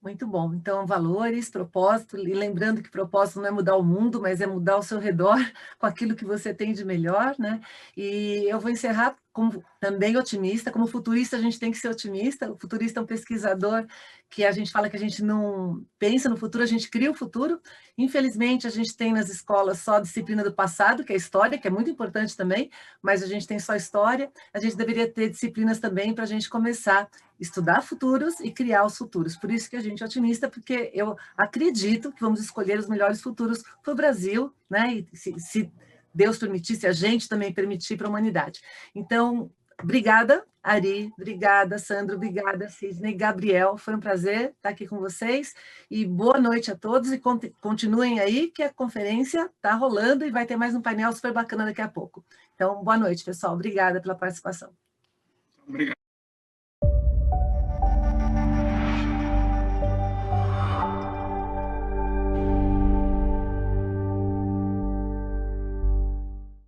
Muito bom. Então, valores, propósito, e lembrando que propósito não é mudar o mundo, mas é mudar o seu redor com aquilo que você tem de melhor, né? E eu vou encerrar como também otimista, como futurista a gente tem que ser otimista. O futurista é um pesquisador que a gente fala que a gente não pensa no futuro, a gente cria o futuro. Infelizmente, a gente tem nas escolas só a disciplina do passado, que é a história, que é muito importante também, mas a gente tem só história. A gente deveria ter disciplinas também para a gente começar a estudar futuros e criar os futuros. Por isso que a gente é otimista, porque eu acredito que vamos escolher os melhores futuros para o Brasil, né? E se Deus permitir, se a gente também permitir para a humanidade. Então, obrigada, Ari, obrigada, Sandro, obrigada, Sidney, Gabriel, foi um prazer estar aqui com vocês, e boa noite a todos, e continuem aí, que a conferência está rolando, e vai ter mais um painel super bacana daqui a pouco. Então, boa noite, pessoal, obrigada pela participação. Obrigado.